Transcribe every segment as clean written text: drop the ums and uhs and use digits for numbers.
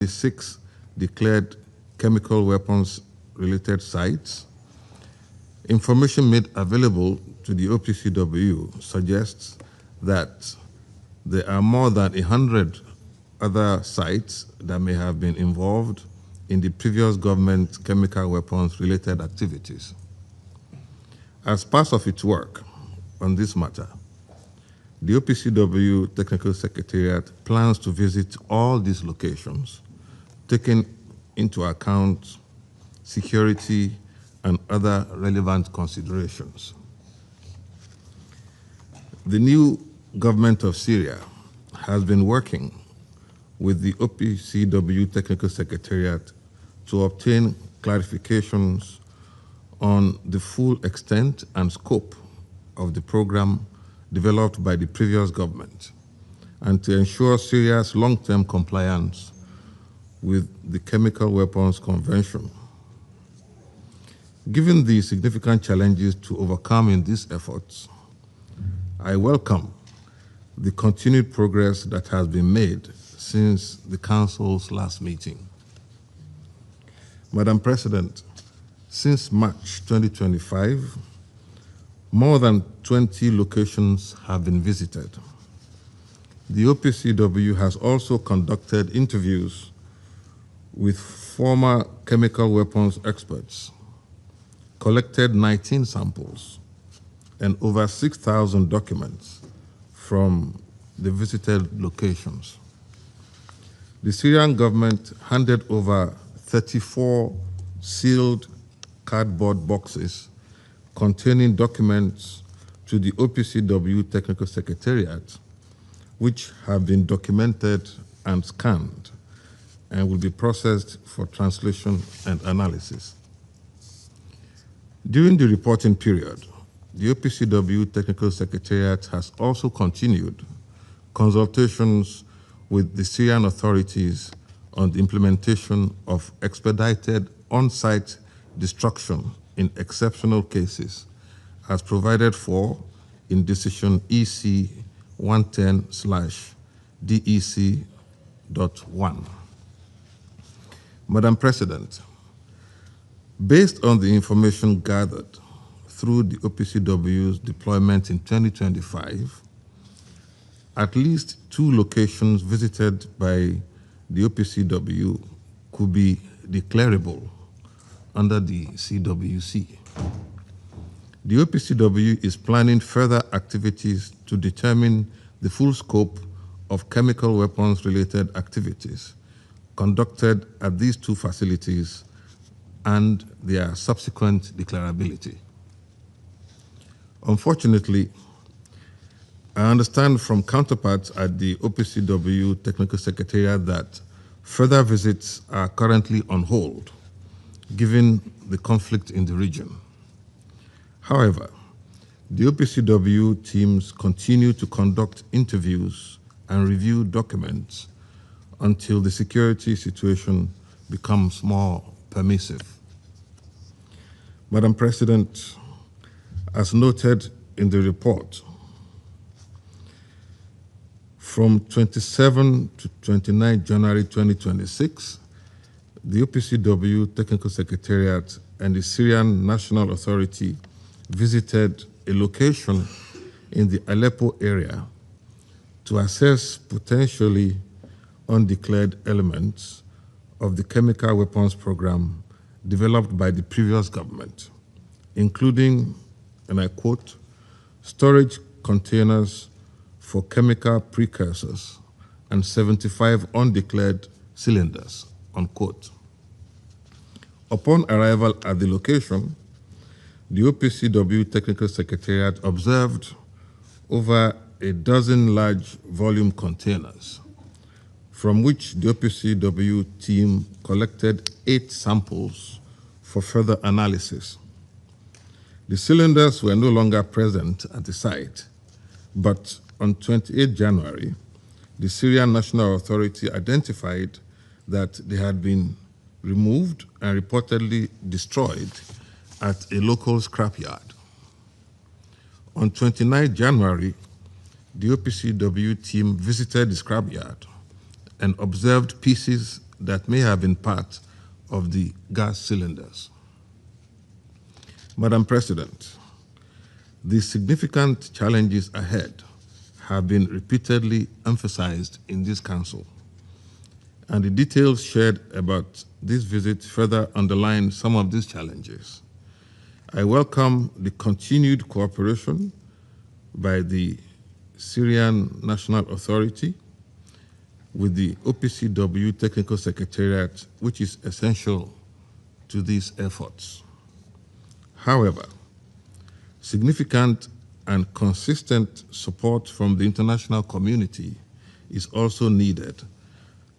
6 declared chemical weapons related sites. Information made available to the OPCW suggests that there are more than 100 other sites that may have been involved in the previous government chemical weapons related activities. As part of its work on this matter, the OPCW Technical Secretariat plans to visit all these locations, taking into account security and other relevant considerations. The new government of Syria has been working with the OPCW Technical Secretariat to obtain clarifications on the full extent and scope of the program developed by the previous government and to ensure Syria's long-term compliance with the Chemical Weapons Convention. Given the significant challenges to overcome in these efforts, I welcome the continued progress that has been made since the Council's last meeting. Madam President, since March 2025, more than 20 locations have been visited. The OPCW has also conducted interviews with former chemical weapons experts, collected 19 samples, and over 6,000 documents from the visited locations. The Syrian government handed over 34 sealed cardboard boxes containing documents to the OPCW Technical Secretariat, which have been documented and scanned and will be processed for translation and analysis. During the reporting period, the OPCW Technical Secretariat has also continued consultations with the Syrian authorities on the implementation of expedited on-site destruction in exceptional cases, as provided for in Decision EC 110/DEC.1. Madam President, based on the information gathered through the OPCW's deployment in 2025, at least 2 locations visited by the OPCW could be declarable under the CWC. The OPCW is planning further activities to determine the full scope of chemical weapons-related activities conducted at these 2 facilities and their subsequent declarability. Unfortunately, I understand from counterparts at the OPCW Technical Secretariat that further visits are currently on hold, given the conflict in the region. However, the OPCW teams continue to conduct interviews and review documents until the security situation becomes more permissive. Madam President, as noted in the report, from 27 to 29 January 2026, the OPCW Technical Secretariat and the Syrian National Authority visited a location in the Aleppo area to assess potentially undeclared elements of the chemical weapons program developed by the previous government, including, and I quote, storage containers for chemical precursors and 75 undeclared cylinders, unquote. Upon arrival at the location, the OPCW Technical Secretariat observed over a dozen large volume containers, from which the OPCW team collected 8 samples for further analysis. The cylinders were no longer present at the site, but on 28 January, the Syrian National Authority identified that they had been removed and reportedly destroyed at a local scrapyard. On 29 January, the OPCW team visited the scrapyard and observed pieces that may have been part of the gas cylinders. Madam President, the significant challenges ahead have been repeatedly emphasized in this Council, and the details shared about this visit further underline some of these challenges. I welcome the continued cooperation by the Syrian National Authority with the OPCW Technical Secretariat, which is essential to these efforts. However, significant and consistent support from the international community is also needed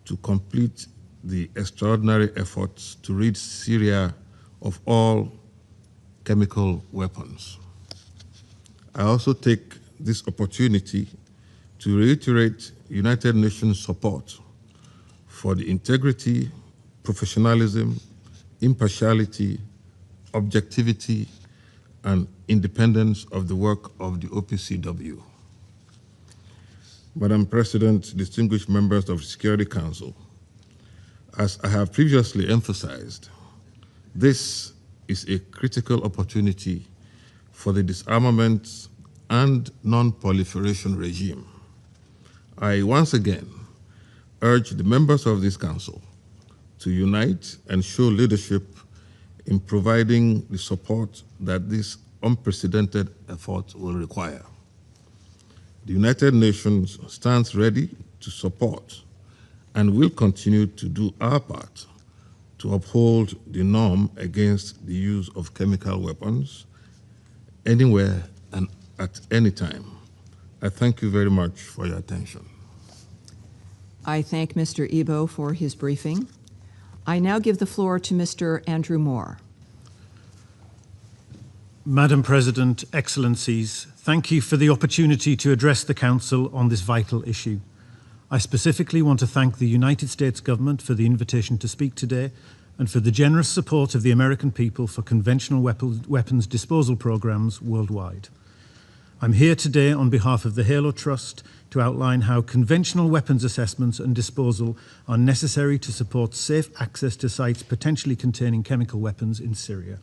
to complete the extraordinary efforts to rid Syria of all chemical weapons. I also take this opportunity to reiterate United Nations support for the integrity, professionalism, impartiality, objectivity, and independence of the work of the OPCW. Madam President, distinguished members of the Security Council, as I have previously emphasized, this is a critical opportunity for the disarmament and non-proliferation regime. I once again urge the members of this Council to unite and show leadership in providing the support that this unprecedented effort will require. The United Nations stands ready to support and will continue to do our part to uphold the norm against the use of chemical weapons anywhere and at any time. I thank you very much for your attention. I thank Mr. Ebo for his briefing. I now give the floor to Mr. Andrew Moore. Madam President, Excellencies, thank you for the opportunity to address the Council on this vital issue. I specifically want to thank the United States government for the invitation to speak today and for the generous support of the American people for conventional weapons disposal programs worldwide. I'm here today on behalf of the Halo Trust to outline how conventional weapons assessments and disposal are necessary to support safe access to sites potentially containing chemical weapons in Syria.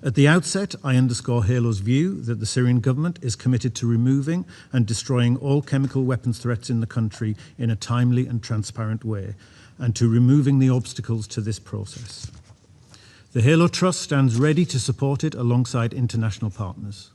At the outset, I underscore Halo's view that the Syrian government is committed to removing and destroying all chemical weapons threats in the country in a timely and transparent way, and to removing the obstacles to this process. The Halo Trust stands ready to support it alongside international partners.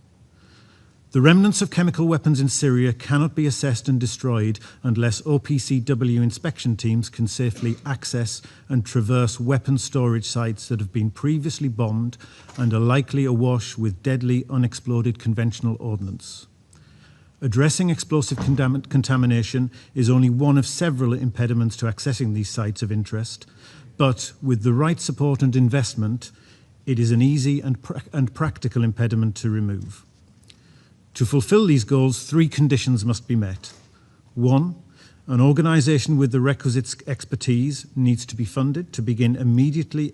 The remnants of chemical weapons in Syria cannot be assessed and destroyed unless OPCW inspection teams can safely access and traverse weapons storage sites that have been previously bombed and are likely awash with deadly unexploded conventional ordnance. Addressing explosive contamination is only one of several impediments to accessing these sites of interest, but with the right support and investment, it is an easy and practical impediment to remove. To fulfill these goals, 3 conditions must be met. 1, an organisation with the requisite expertise needs to be funded to begin immediately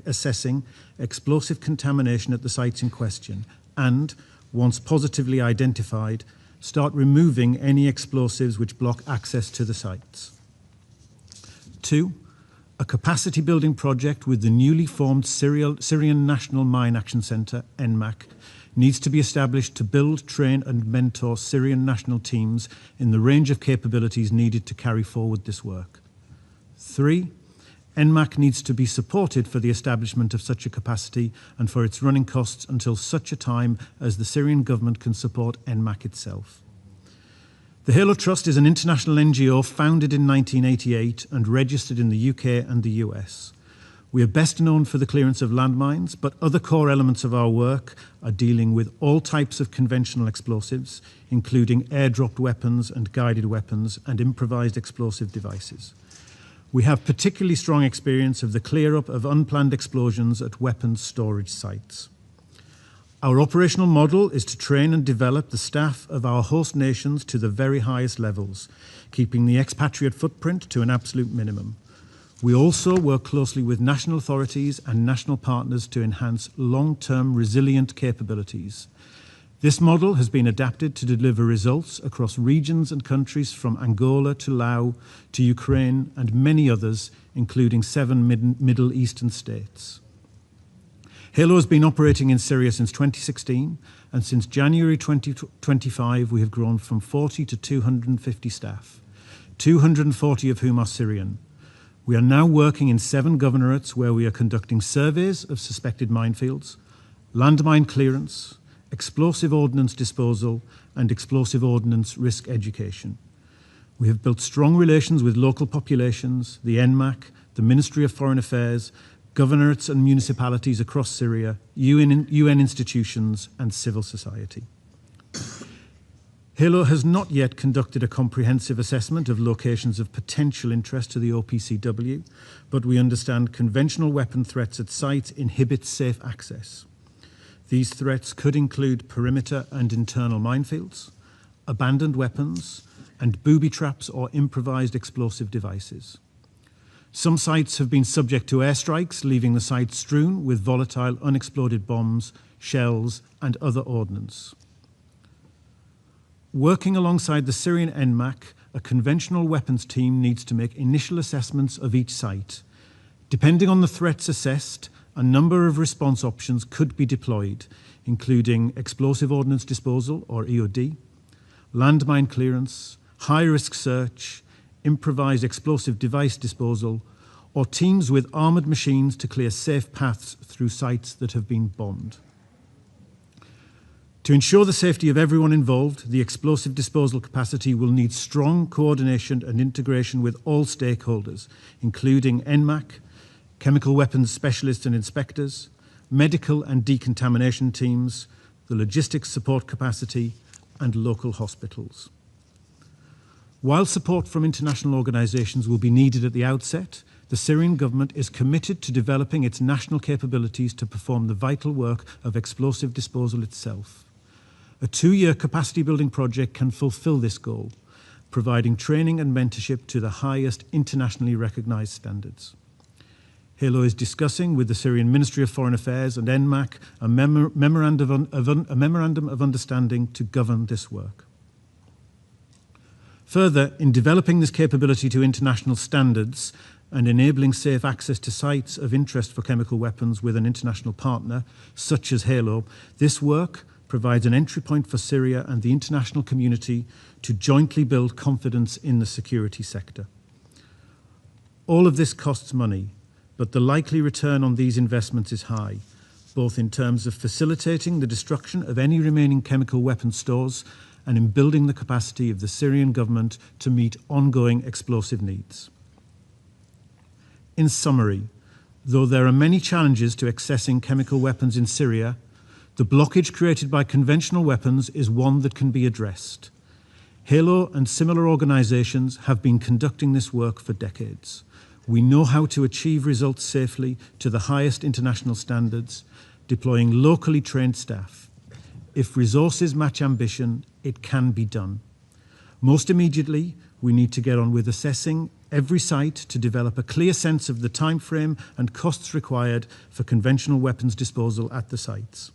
assessing explosive contamination at the sites in question and, once positively identified, start removing any explosives which block access to the sites. 2, a capacity building project with the newly formed Syrian National Mine Action Centre, NMAC, needs to be established to build, train and mentor Syrian national teams in the range of capabilities needed to carry forward this work. 3, NMAC needs to be supported for the establishment of such a capacity and for its running costs until such a time as the Syrian government can support NMAC itself. The Halo Trust is an international NGO founded in 1988 and registered in the UK and the US. We are best known for the clearance of landmines, but other core elements of our work are dealing with all types of conventional explosives, including airdropped weapons and guided weapons and improvised explosive devices. We have particularly strong experience of the clear-up of unplanned explosions at weapons storage sites. Our operational model is to train and develop the staff of our host nations to the very highest levels, keeping the expatriate footprint to an absolute minimum. We also work closely with national authorities and national partners to enhance long-term resilient capabilities. This model has been adapted to deliver results across regions and countries from Angola to Laos to Ukraine and many others, including 7 Middle Eastern states. HALO has been operating in Syria since 2016, and since January 2025 we have grown from 40 to 250 staff, 240 of whom are Syrian. We are now working in 7 governorates where we are conducting surveys of suspected minefields, landmine clearance, explosive ordnance disposal, and explosive ordnance risk education. We have built strong relations with local populations, the NMAC, the Ministry of Foreign Affairs, governorates and municipalities across Syria, UN institutions, and civil society. HALO has not yet conducted a comprehensive assessment of locations of potential interest to the OPCW, but we understand conventional weapon threats at sites inhibit safe access. These threats could include perimeter and internal minefields, abandoned weapons, and booby traps or improvised explosive devices. Some sites have been subject to airstrikes, leaving the site strewn with volatile unexploded bombs, shells, and other ordnance. Working alongside the Syrian NMAC, a conventional weapons team needs to make initial assessments of each site. Depending on the threats assessed, a number of response options could be deployed, including explosive ordnance disposal, or EOD, landmine clearance, high-risk search, improvised explosive device disposal, or teams with armoured machines to clear safe paths through sites that have been bombed. To ensure the safety of everyone involved, the explosive disposal capacity will need strong coordination and integration with all stakeholders, including NMAC, chemical weapons specialists and inspectors, medical and decontamination teams, the logistics support capacity, and local hospitals. While support from international organisations will be needed at the outset, the Syrian government is committed to developing its national capabilities to perform the vital work of explosive disposal itself. A 2-year capacity building project can fulfil this goal, providing training and mentorship to the highest internationally recognised standards. HALO is discussing with the Syrian Ministry of Foreign Affairs and NMAC a memorandum of understanding to govern this work. Further, in developing this capability to international standards and enabling safe access to sites of interest for chemical weapons with an international partner, such as HALO, this work provides an entry point for Syria and the international community to jointly build confidence in the security sector. All of this costs money, but the likely return on these investments is high, both in terms of facilitating the destruction of any remaining chemical weapon stores and in building the capacity of the Syrian government to meet ongoing explosive needs. In summary, though there are many challenges to accessing chemical weapons in Syria, the blockage created by conventional weapons is one that can be addressed. HALO and similar organisations have been conducting this work for decades. We know how to achieve results safely to the highest international standards, deploying locally trained staff. If resources match ambition, it can be done. Most immediately, we need to get on with assessing every site to develop a clear sense of the time frame and costs required for conventional weapons disposal at the sites.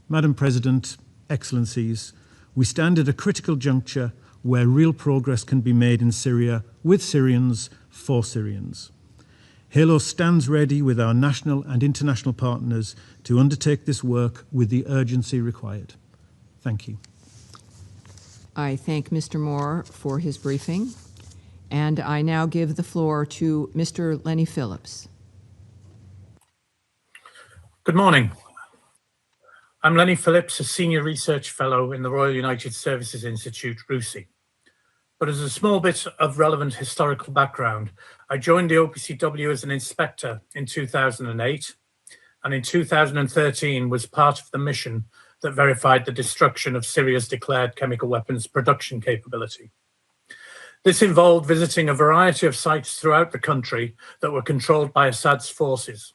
Madam President, Excellencies, we stand at a critical juncture where real progress can be made in Syria with Syrians for Syrians. HALO stands ready with our national and international partners to undertake this work with the urgency required. Thank you. I thank Mr. Moore for his briefing, and I now give the floor to Mr. Lenny Phillips. Good morning. I'm Lenny Phillips, a Senior Research Fellow in the Royal United Services Institute, RUSI. But as a small bit of relevant historical background, I joined the OPCW as an inspector in 2008, and in 2013 was part of the mission that verified the destruction of Syria's declared chemical weapons production capability. This involved visiting a variety of sites throughout the country that were controlled by Assad's forces.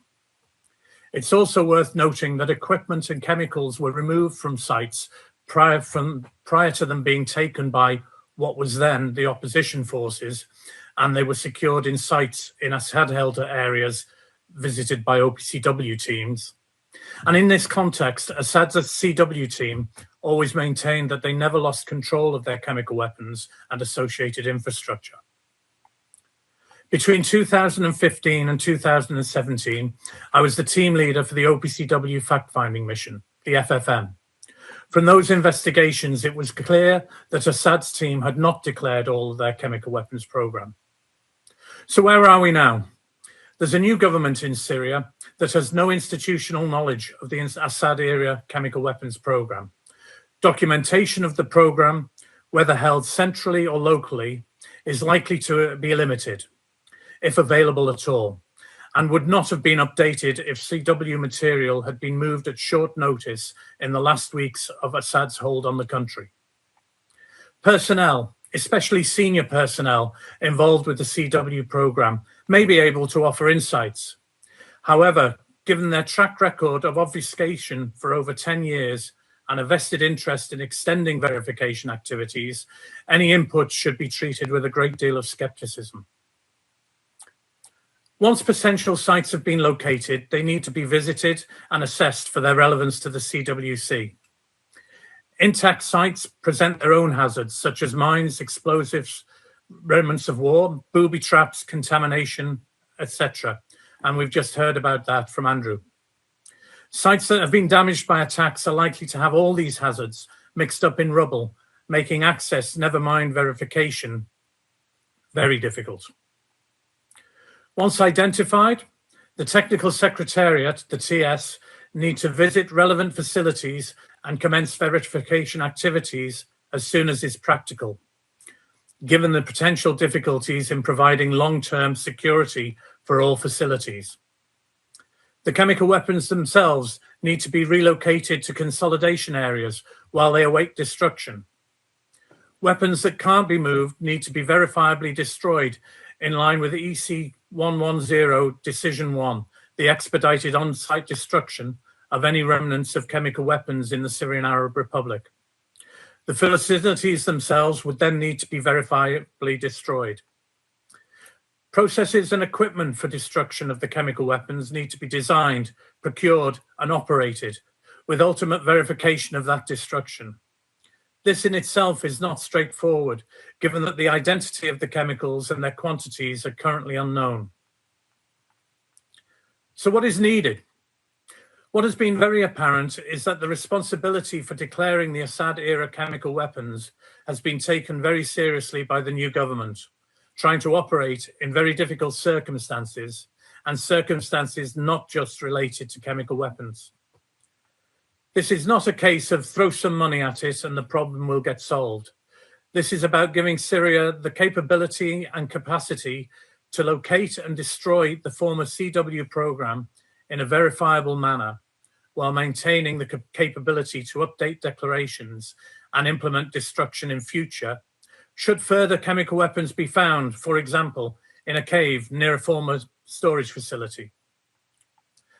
It's also worth noting that equipment and chemicals were removed from sites prior to them being taken by what was then the opposition forces, and they were secured in sites in Assad-held areas visited by OPCW teams, And in this context, Assad's CW team always maintained that they never lost control of their chemical weapons and associated infrastructure. Between 2015 and 2017, I was the team leader for the OPCW fact-finding mission, the FFM. From those investigations, it was clear that Assad's team had not declared all of their chemical weapons program. So where are we now? There's a new government in Syria that has no institutional knowledge of the Assad-era chemical weapons program. Documentation of the program, whether held centrally or locally, is likely to be limited, if available at all, and would not have been updated if CW material had been moved at short notice in the last weeks of Assad's hold on the country. Personnel, especially senior personnel involved with the CW program, may be able to offer insights. However, given their track record of obfuscation for over 10 years and a vested interest in extending verification activities, any input should be treated with a great deal of skepticism. Once potential sites have been located, they need to be visited and assessed for their relevance to the CWC. Intact sites present their own hazards, such as mines, explosives, remnants of war, booby traps, contamination, etc. And we've just heard about that from Andrew. Sites that have been damaged by attacks are likely to have all these hazards mixed up in rubble, making access, never mind verification, very difficult. Once identified, the Technical Secretariat, the TS, need to visit relevant facilities and commence verification activities as soon as is practical, given the potential difficulties in providing long-term security for all facilities. The chemical weapons themselves need to be relocated to consolidation areas while they await destruction. Weapons that can't be moved need to be verifiably destroyed in line with EC 110 Decision 1, the expedited on-site destruction of any remnants of chemical weapons in the Syrian Arab Republic. The facilities themselves would then need to be verifiably destroyed. Processes and equipment for destruction of the chemical weapons need to be designed, procured, and operated, with ultimate verification of that destruction. This in itself is not straightforward, given that the identity of the chemicals and their quantities are currently unknown. So what is needed? What has been very apparent is that the responsibility for declaring the Assad-era chemical weapons has been taken very seriously by the new government, trying to operate in very difficult circumstances, and circumstances not just related to chemical weapons. This is not a case of throw some money at it and the problem will get solved. This is about giving Syria the capability and capacity to locate and destroy the former CW program in a verifiable manner, while maintaining the capability to update declarations and implement destruction in future, should further chemical weapons be found, for example, in a cave near a former storage facility.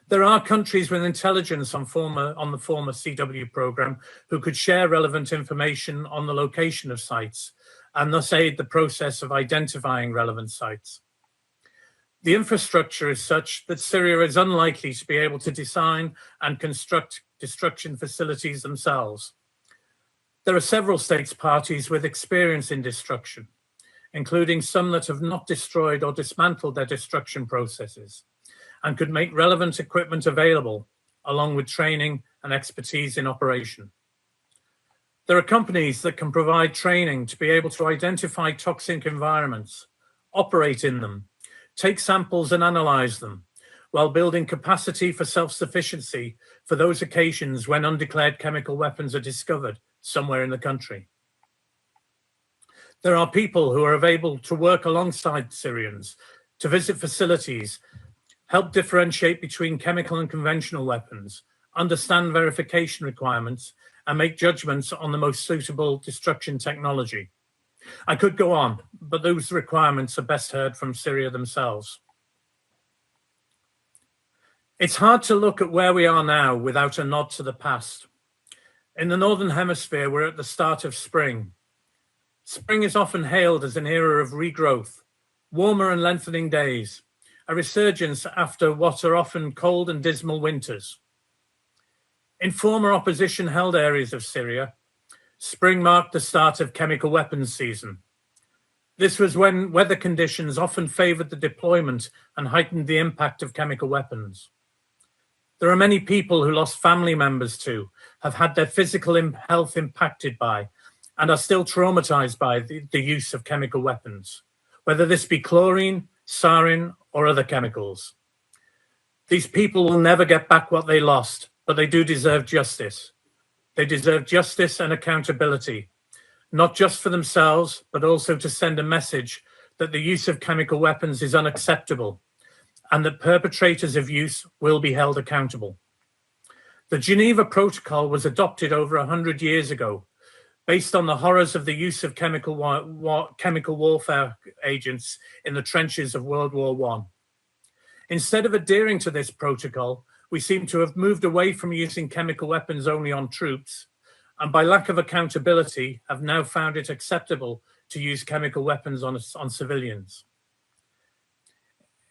There are countries with intelligence on the former CW program who could share relevant information on the location of sites and thus aid the process of identifying relevant sites. The infrastructure is such that Syria is unlikely to be able to design and construct destruction facilities themselves. There are several states parties with experience in destruction, including some that have not destroyed or dismantled their destruction processes, and could make relevant equipment available, along with training and expertise in operation. There are companies that can provide training to be able to identify toxic environments, operate in them, take samples and analyze them, while building capacity for self-sufficiency for those occasions when undeclared chemical weapons are discovered somewhere in the country. There are people who are able to work alongside Syrians, to visit facilities, help differentiate between chemical and conventional weapons, understand verification requirements, and make judgments on the most suitable destruction technology. I could go on, but those requirements are best heard from Syria themselves. It's hard to look at where we are now without a nod to the past. In the Northern Hemisphere, we're at the start of spring. Spring is often hailed as an era of regrowth, warmer and lengthening days, a resurgence after what are often cold and dismal winters. In former opposition-held areas of Syria, spring marked the start of chemical weapons season. This was when weather conditions often favored the deployment and heightened the impact of chemical weapons. There are many people who lost family members to, have had their physical health impacted by, and are still traumatized by the use of chemical weapons, whether this be chlorine, sarin, or other chemicals. These people will never get back what they lost, but they do deserve justice. They deserve justice and accountability, not just for themselves, but also to send a message that the use of chemical weapons is unacceptable and that perpetrators of use will be held accountable. The Geneva Protocol was adopted over 100 years ago, based on the horrors of the use of chemical warfare agents in the trenches of World War I. Instead of adhering to this protocol, we seem to have moved away from using chemical weapons only on troops, and by lack of accountability, have now found it acceptable to use chemical weapons on civilians.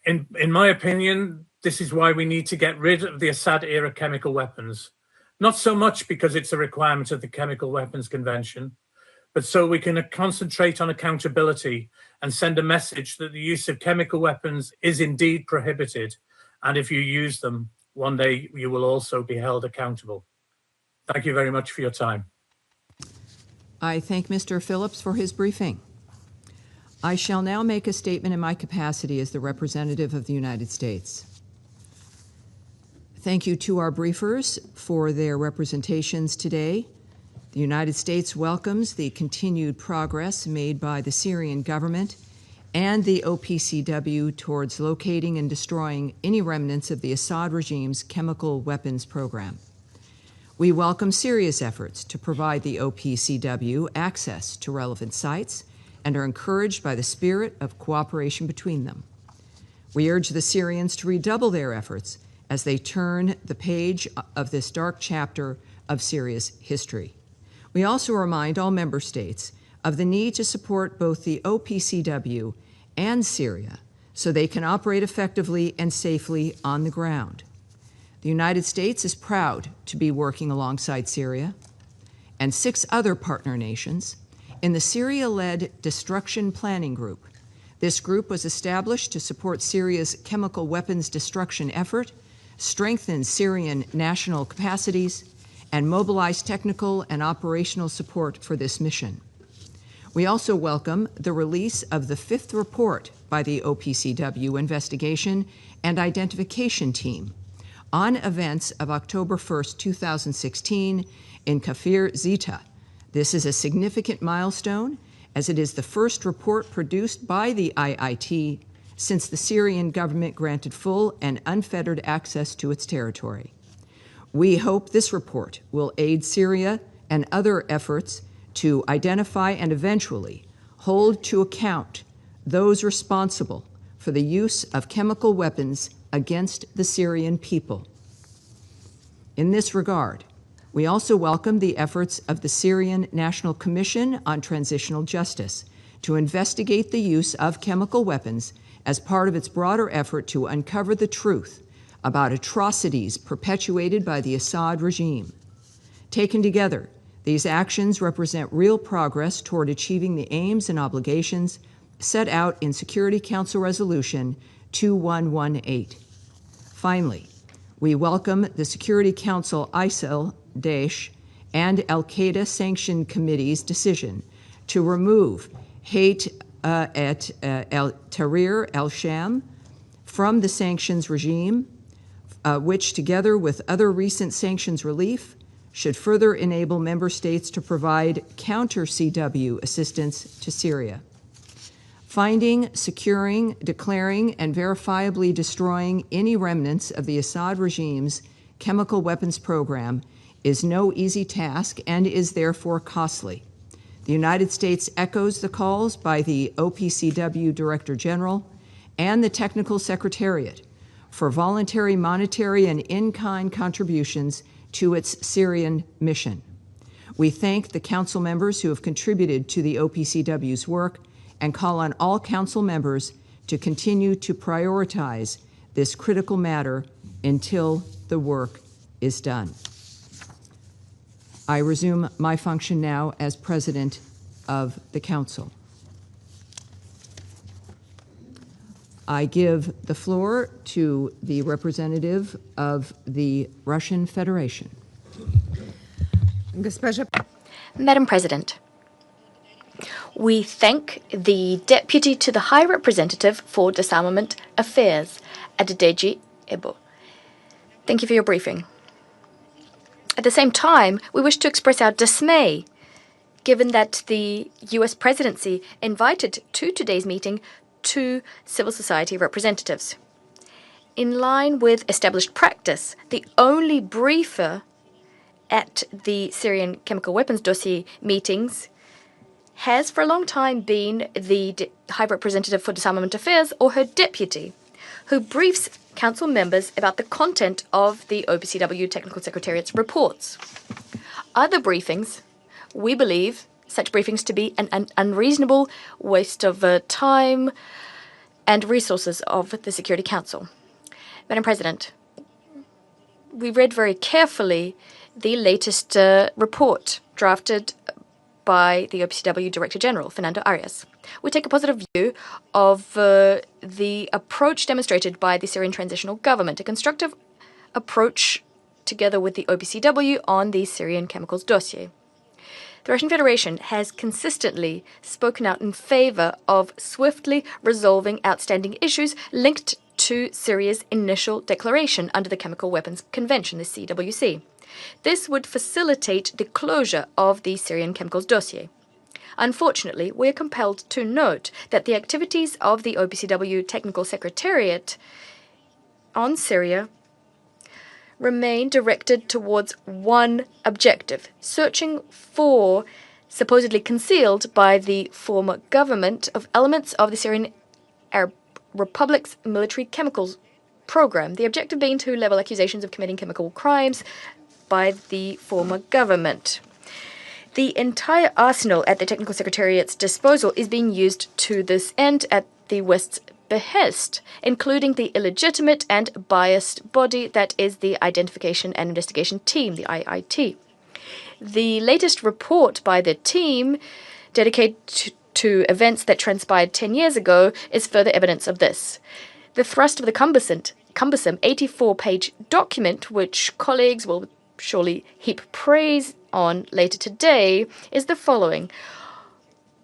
In my opinion, this is why we need to get rid of the Assad-era chemical weapons, not so much because it's a requirement of the Chemical Weapons Convention, but so we can concentrate on accountability and send a message that the use of chemical weapons is indeed prohibited, and if you use them, one day you will also be held accountable. Thank you very much for your time. I thank Mr. Phillips for his briefing. I shall now make a statement in my capacity as the representative of the United States. Thank you to our briefers for their representations today. The United States welcomes the continued progress made by the Syrian government and the OPCW towards locating and destroying any remnants of the Assad regime's chemical weapons program. We welcome Syria's efforts to provide the OPCW access to relevant sites and are encouraged by the spirit of cooperation between them. We urge the Syrians to redouble their efforts as they turn the page of this dark chapter of Syria's history. We also remind all member states of the need to support both the OPCW and Syria so they can operate effectively and safely on the ground. The United States is proud to be working alongside Syria and 6 other partner nations in the Syria-led Destruction Planning Group. This group was established to support Syria's chemical weapons destruction effort, strengthen Syrian national capacities, and mobilize technical and operational support for this mission. We also welcome the release of the 5th report by the OPCW Investigation and Identification Team on events of October 1st, 2016 in Kafir Zita. This is a significant milestone as it is the first report produced by the IIT since the Syrian government granted full and unfettered access to its territory. We hope this report will aid Syria and other efforts to identify and eventually hold to account those responsible for the use of chemical weapons against the Syrian people. In this regard, we also welcome the efforts of the Syrian National Commission on Transitional Justice to investigate the use of chemical weapons as part of its broader effort to uncover the truth about atrocities perpetuated by the Assad regime. Taken together, these actions represent real progress toward achieving the aims and obligations set out in Security Council Resolution 2118. Finally, we welcome the Security Council ISIL, Daesh, and Al-Qaeda Sanction Committee's decision to remove Hayat al-Tahrir al-Sham from the sanctions regime, which, together with other recent sanctions relief, should further enable member states to provide counter-CW assistance to Syria. Finding, securing, declaring, and verifiably destroying any remnants of the Assad regime's chemical weapons program is no easy task and is therefore costly. The United States echoes the calls by the OPCW Director General and the Technical Secretariat for voluntary monetary and in-kind contributions to its Syrian mission. We thank the Council members who have contributed to the OPCW's work and call on all Council members to continue to prioritize this critical matter until the work is done. I resume my function now as President of the Council. I give the floor to the representative of the Russian Federation. Madam President, we thank the Deputy to the High Representative for Disarmament Affairs, Adedeji Ebo. Thank you for your briefing. At the same time, we wish to express our dismay given that the US presidency invited to today's meeting 2 civil society representatives. In line with established practice, the only briefer at the Syrian chemical weapons dossier meetings has for a long time been the High Representative for Disarmament Affairs or her deputy, who briefs Council members about the content of the OPCW Technical Secretariat's reports. Other briefings, we believe such briefings to be an unreasonable waste of time and resources of the Security Council. Madam President, we read very carefully the latest report drafted by the OPCW Director General, Fernando Arias. We take a positive view of the approach demonstrated by the Syrian Transitional Government, a constructive approach together with the OPCW on the Syrian chemicals dossier. The Russian Federation has consistently spoken out in favor of swiftly resolving outstanding issues linked to Syria's initial declaration under the Chemical Weapons Convention, the CWC. This would facilitate the closure of the Syrian chemicals dossier. Unfortunately, we are compelled to note that the activities of the OPCW Technical Secretariat on Syria remain directed towards one objective: searching for, supposedly concealed by the former government, of elements of the Syrian Arab Republic's military chemicals program, the objective being to level accusations of committing chemical crimes by the former government. The entire arsenal at the Technical Secretariat's disposal is being used to this end at the West's behest, including the illegitimate and biased body that is the Identification and Investigation Team, the IIT. The latest report by the team, dedicated to events that transpired 10 years ago, is further evidence of this. The thrust of the cumbersome 84-page document, which colleagues will surely heap praise on later today, is the following.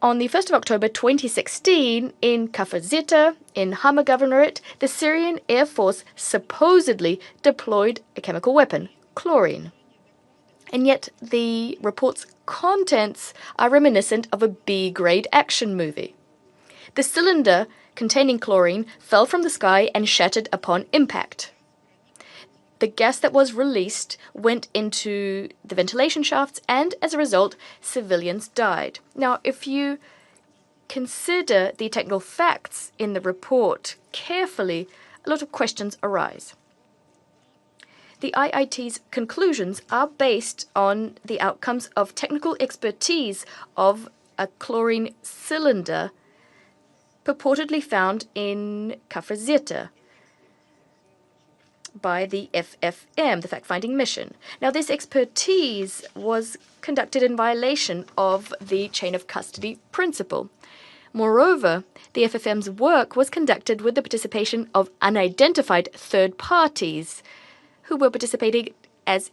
On the 1st of October 2016, in Kafr Zita, in Hama Governorate, the Syrian Air Force supposedly deployed a chemical weapon, chlorine. And yet the report's contents are reminiscent of a B-grade action movie. The cylinder containing chlorine fell from the sky and shattered upon impact. The gas that was released went into the ventilation shafts, and as a result, civilians died. Now, if you consider the technical facts in the report carefully, a lot of questions arise. The IIT's conclusions are based on the outcomes of technical expertise of a chlorine cylinder purportedly found in Kafr Zita by the FFM, the fact-finding mission. Now, this expertise was conducted in violation of the chain of custody principle. Moreover, the FFM's work was conducted with the participation of unidentified third parties who were participating as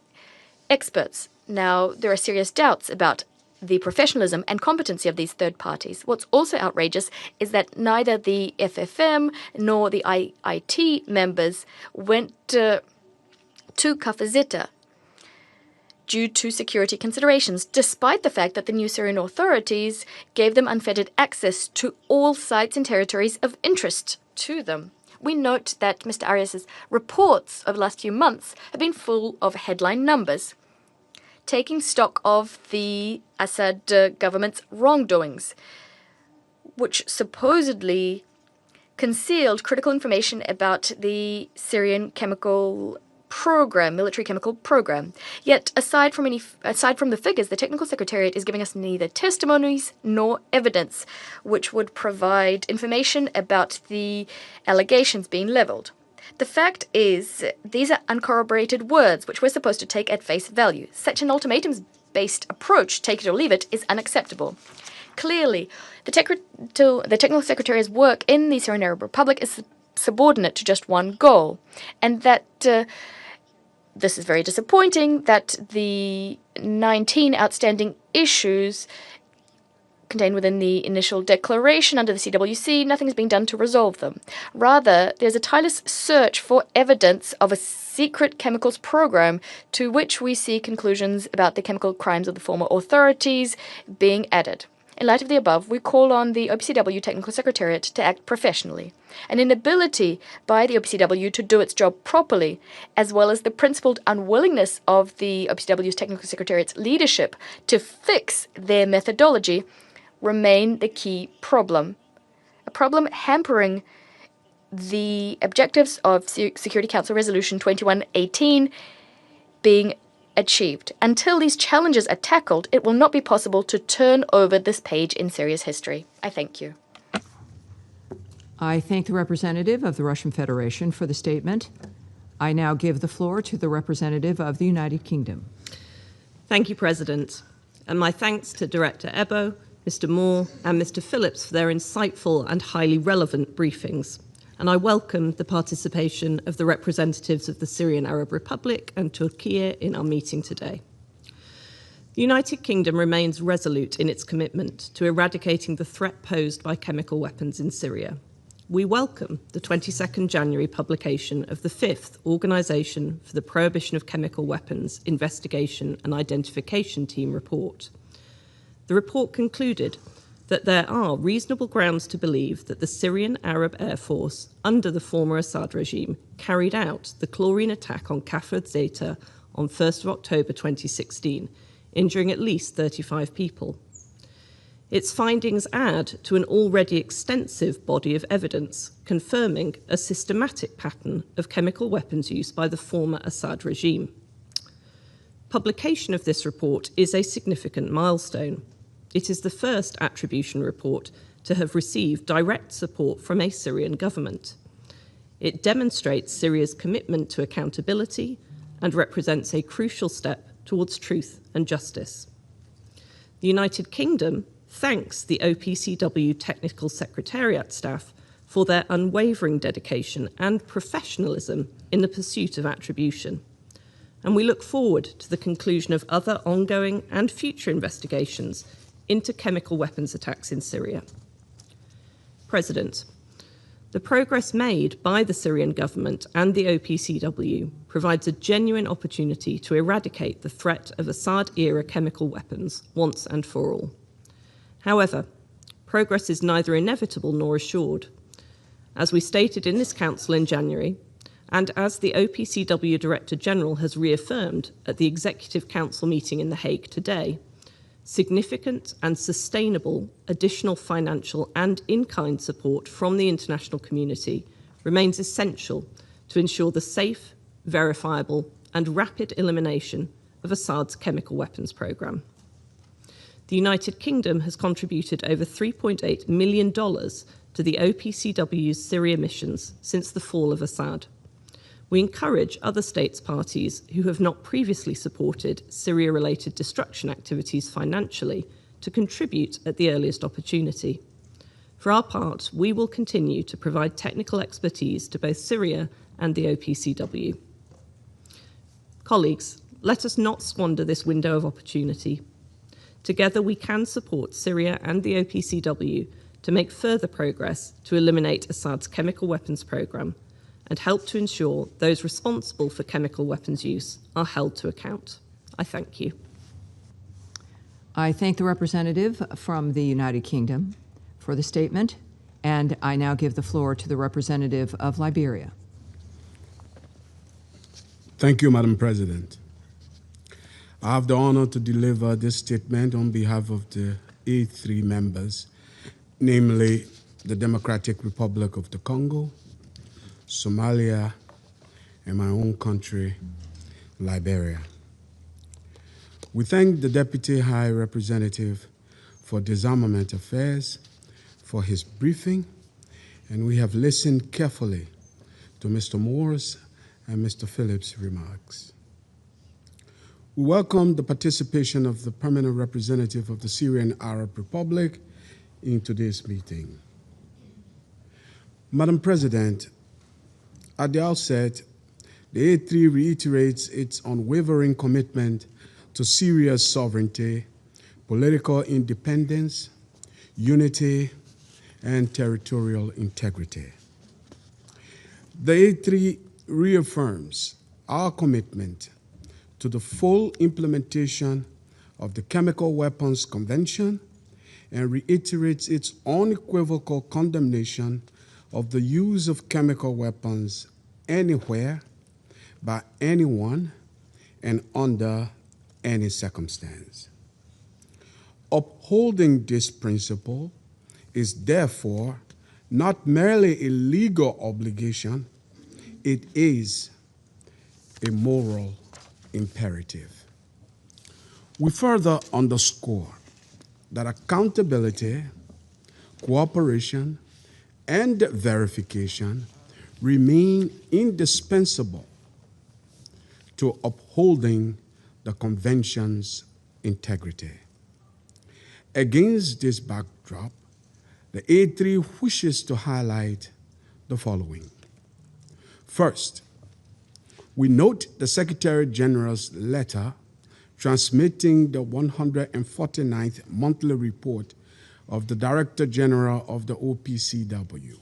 experts. Now, there are serious doubts about the professionalism and competency of these third parties. What's also outrageous is that neither the FFM nor the IIT members went to Kafr Zita due to security considerations, despite the fact that the new Syrian authorities gave them unfettered access to all sites and territories of interest to them. We note that Mr. Arias' reports over the last few months have been full of headline numbers, taking stock of the Assad government's wrongdoings, which supposedly concealed critical information about the Syrian chemical program, military chemical program. Yet, aside from the figures, the Technical Secretariat is giving us neither testimonies nor evidence, which would provide information about the allegations being leveled. The fact is, these are uncorroborated words which we're supposed to take at face value. Such an ultimatum evidence-based approach, take it or leave it, is unacceptable. Clearly, the Technical Secretariat's work in the Syrian Arab Republic is subordinate to just one goal, and that this is very disappointing that the 19 outstanding issues contained within the initial declaration under the CWC, nothing is being done to resolve them. Rather, there's a tireless search for evidence of a secret chemicals program to which we see conclusions about the chemical crimes of the former authorities being added. In light of the above, we call on the OPCW Technical Secretariat to act professionally. An inability by the OPCW to do its job properly, as well as the principled unwillingness of the OPCW's Technical Secretariat's leadership to fix their methodology, remain the key problem. A problem hampering the objectives of Security Council Resolution 2118 being achieved. Until these challenges are tackled, it will not be possible to turn over this page in Syria's history. I thank you. I thank the representative of the Russian Federation for the statement. I now give the floor to the representative of the United Kingdom. Thank you, President. And my thanks to Director Ebo, Mr. Moore, and Mr. Phillips for their insightful and highly relevant briefings. And I welcome the participation of the representatives of the Syrian Arab Republic and Turkey in our meeting today. The United Kingdom remains resolute in its commitment to eradicating the threat posed by chemical weapons in Syria. We welcome the 22nd January publication of the 5th Organisation for the Prohibition of Chemical Weapons Investigation and Identification Team report. The report concluded that there are reasonable grounds to believe that the Syrian Arab Air Force, under the former Assad regime, carried out the chlorine attack on Kafr Zeta on 1st of October 2016, injuring at least 35 people. Its findings add to an already extensive body of evidence confirming a systematic pattern of chemical weapons use by the former Assad regime. Publication of this report is a significant milestone. It is the first attribution report to have received direct support from a Syrian government. It demonstrates Syria's commitment to accountability and represents a crucial step towards truth and justice. The United Kingdom thanks the OPCW Technical Secretariat staff for their unwavering dedication and professionalism in the pursuit of attribution. And we look forward to the conclusion of other ongoing and future investigations into chemical weapons attacks in Syria. President, the progress made by the Syrian government and the OPCW provides a genuine opportunity to eradicate the threat of Assad-era chemical weapons once and for all. However, progress is neither inevitable nor assured. As we stated in this Council in January, and as the OPCW Director General has reaffirmed at the Executive Council meeting in The Hague today, significant and sustainable additional financial and in-kind support from the international community remains essential to ensure the safe, verifiable, and rapid elimination of Assad's chemical weapons program. The United Kingdom has contributed over $3.8 million to the OPCW's Syria missions since the fall of Assad. We encourage other states parties who have not previously supported Syria-related destruction activities financially to contribute at the earliest opportunity. For our part, we will continue to provide technical expertise to both Syria and the OPCW. Colleagues, let us not squander this window of opportunity. Together we can support Syria and the OPCW to make further progress to eliminate Assad's chemical weapons program and help to ensure those responsible for chemical weapons use are held to account. I thank you. I thank the representative from the United Kingdom for the statement, and I now give the floor to the representative of Liberia. Thank you, Madam President. I have the honor to deliver this statement on behalf of the A3 members, namely the Democratic Republic of the Congo, Somalia, and my own country, Liberia. We thank the Deputy High Representative for Disarmament Affairs for his briefing, and we have listened carefully to Mr. Moore's and Mr. Phillips' remarks. We welcome the participation of the permanent representative of the Syrian Arab Republic in today's meeting. Madam President, at the outset, the A3 reiterates its unwavering commitment to Syria's sovereignty, political independence, unity, and territorial integrity. The A3 reaffirms our commitment to the full implementation of the Chemical Weapons Convention and reiterates its unequivocal condemnation of the use of chemical weapons anywhere, by anyone, and under any circumstance. Upholding this principle is therefore not merely a legal obligation, it is a moral imperative. We further underscore that accountability, cooperation, and verification remain indispensable to upholding the Convention's integrity. Against this backdrop, the A3 wishes to highlight the following. First, we note the Secretary General's letter transmitting the 149th monthly report of the Director General of the OPCW,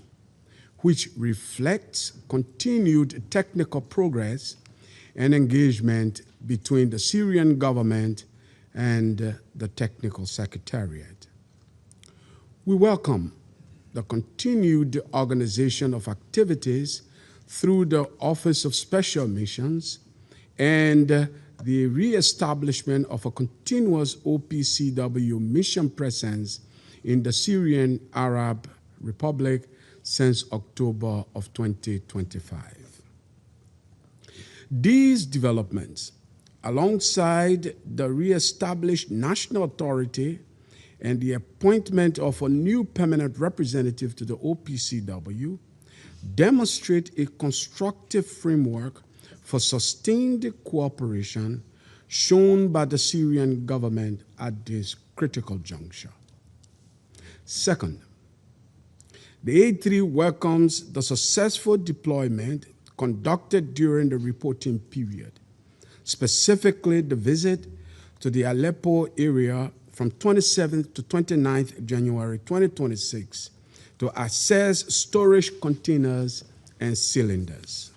which reflects continued technical progress and engagement between the Syrian government and the Technical Secretariat. We welcome the continued organization of activities through the Office of Special Missions and the re-establishment of a continuous OPCW mission presence in the Syrian Arab Republic since October of 2025. These developments, alongside the re-established national authority and the appointment of a new permanent representative to the OPCW, demonstrate a constructive framework for sustained cooperation shown by the Syrian government at this critical juncture. Second, the A3 welcomes the successful deployment conducted during the reporting period, specifically the visit to the Aleppo area from 27th to 29th January 2026 to assess storage containers and cylinders.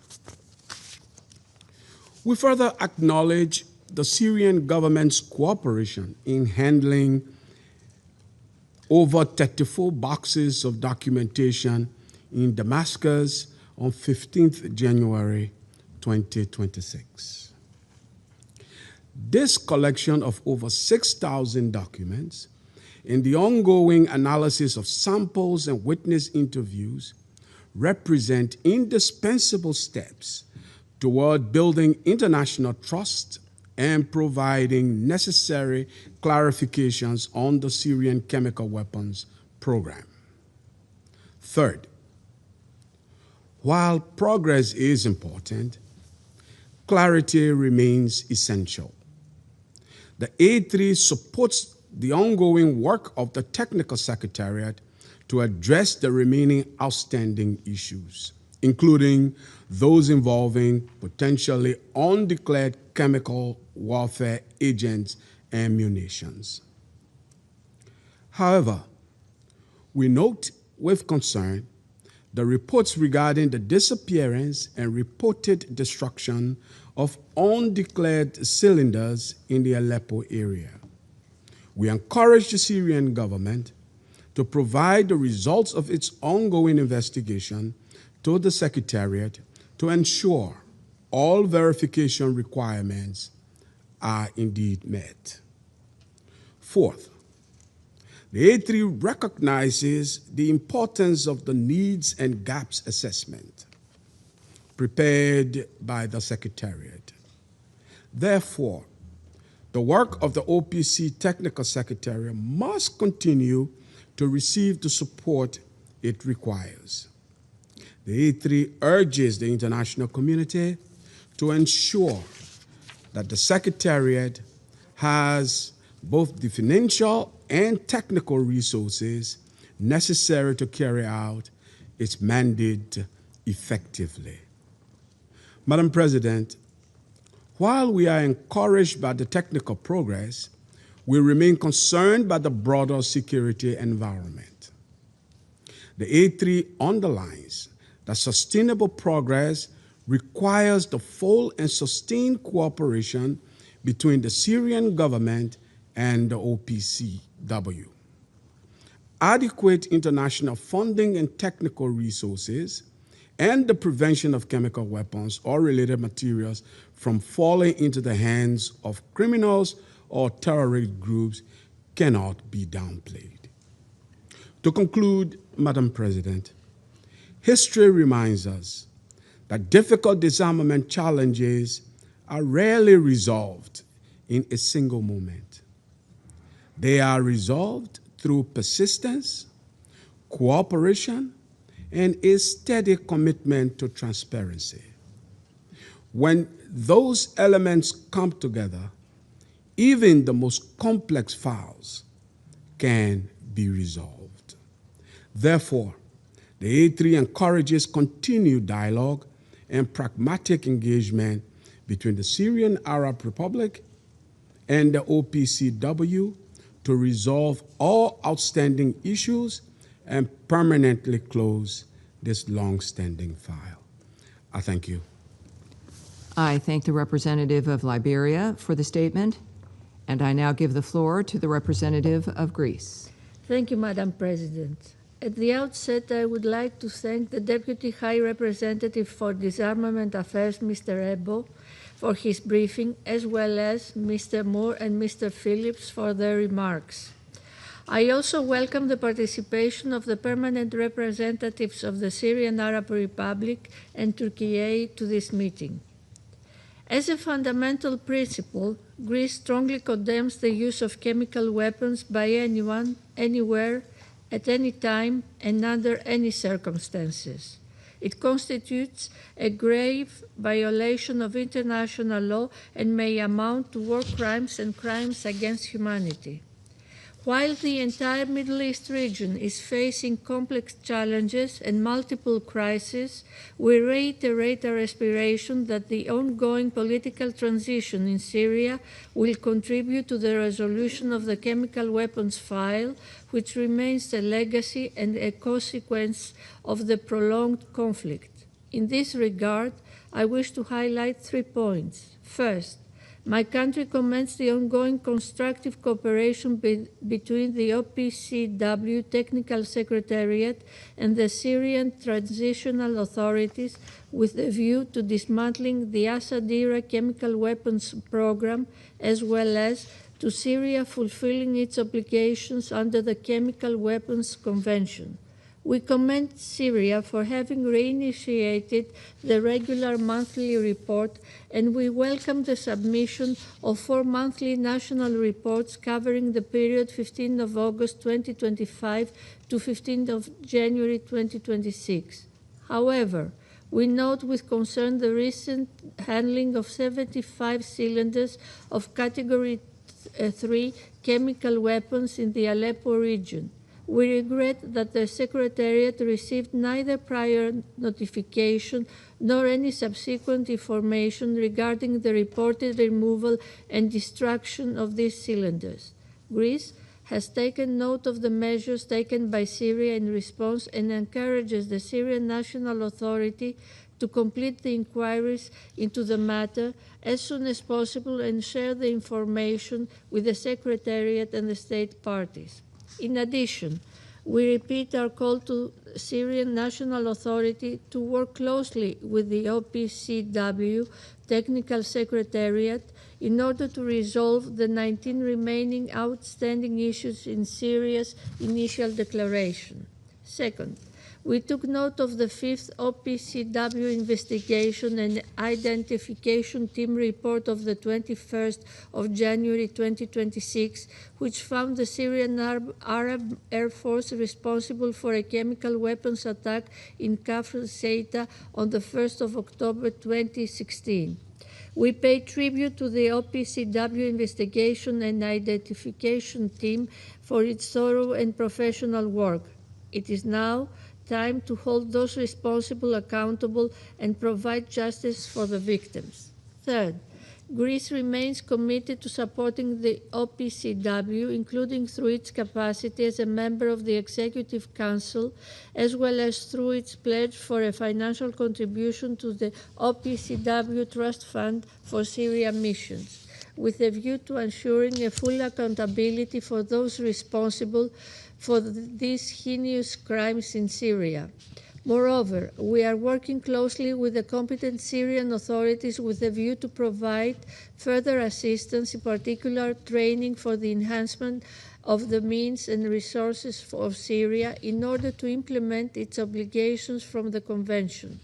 We further acknowledge the Syrian government's cooperation in handling over 34 boxes of documentation in Damascus on 15th January 2026. This collection of over 6,000 documents and the ongoing analysis of samples and witness interviews represent indispensable steps toward building international trust and providing necessary clarifications on the Syrian chemical weapons program. Third, while progress is important, clarity remains essential. The A3 supports the ongoing work of the Technical Secretariat to address the remaining outstanding issues, including those involving potentially undeclared chemical warfare agents and munitions. However, we note with concern the reports regarding the disappearance and reported destruction of undeclared cylinders in the Aleppo area. We encourage the Syrian government to provide the results of its ongoing investigation to the Secretariat to ensure all verification requirements are indeed met. Fourth, the A3 recognizes the importance of the needs and gaps assessment prepared by the Secretariat. Therefore, the work of the OPC Technical Secretariat must continue to receive the support it requires. The A3 urges the international community to ensure that the Secretariat has both the financial and technical resources necessary to carry out its mandate effectively. Madam President, while we are encouraged by the technical progress, we remain concerned by the broader security environment. The A3 underlines that sustainable progress requires the full and sustained cooperation between the Syrian government and the OPCW. Adequate international funding and technical resources and the prevention of chemical weapons or related materials from falling into the hands of criminals or terrorist groups cannot be downplayed. To conclude, Madam President, history reminds us that difficult disarmament challenges are rarely resolved in a single moment. They are resolved through persistence, cooperation, and a steady commitment to transparency. When those elements come together, even the most complex files can be resolved. Therefore, the A3 encourages continued dialogue and pragmatic engagement between the Syrian Arab Republic and the OPCW to resolve all outstanding issues and permanently close this long-standing file. I thank you. I thank the representative of Liberia for the statement, and I now give the floor to the representative of Greece. Thank you, Madam President. At the outset, I would like to thank the Deputy High Representative for Disarmament Affairs, Mr. Ebo, for his briefing, as well as Mr. Moore and Mr. Phillips for their remarks. I also welcome the participation of the permanent representatives of the Syrian Arab Republic and Turkey to this meeting. As a fundamental principle, Greece strongly condemns the use of chemical weapons by anyone, anywhere, at any time, and under any circumstances. It constitutes a grave violation of international law and may amount to war crimes and crimes against humanity. While the entire Middle East region is facing complex challenges and multiple crises, we reiterate our aspiration that the ongoing political transition in Syria will contribute to the resolution of the chemical weapons file, which remains a legacy and a consequence of the prolonged conflict. In this regard, I wish to highlight 3 points. First, my country commends the ongoing constructive cooperation between the OPCW Technical Secretariat and the Syrian Transitional Authorities with a view to dismantling the Assad-era chemical weapons program, as well as to Syria fulfilling its obligations under the Chemical Weapons Convention. We commend Syria for having reinitiated the regular monthly report, and we welcome the submission of 4 monthly national reports covering the period 15th of August 2025 to 15th of January 2026. However, we note with concern the recent handling of 75 cylinders of Category 3 chemical weapons in the Aleppo region. We regret that the Secretariat received neither prior notification nor any subsequent information regarding the reported removal and destruction of these cylinders. Greece has taken note of the measures taken by Syria in response and encourages the Syrian National Authority to complete the inquiries into the matter as soon as possible and share the information with the Secretariat and the state parties. In addition, we repeat our call to Syrian National Authority to work closely with the OPCW Technical Secretariat in order to resolve the 19 remaining outstanding issues in Syria's initial declaration. Second, we took note of the 5th OPCW investigation and identification team report of the 21st of January 2026, which found the Syrian Arab Air Force responsible for a chemical weapons attack in Kafr Seita on the 1st of October 2016. We pay tribute to the OPCW investigation and identification team for its thorough and professional work. It is now time to hold those responsible accountable and provide justice for the victims. Third, Greece remains committed to supporting the OPCW, including through its capacity as a member of the Executive Council, as well as through its pledge for a financial contribution to the OPCW Trust Fund for Syria missions, with a view to ensuring a full accountability for those responsible for these heinous crimes in Syria. Moreover, we are working closely with the competent Syrian authorities with a view to provide further assistance, in particular training for the enhancement of the means and resources of Syria in order to implement its obligations from the Convention.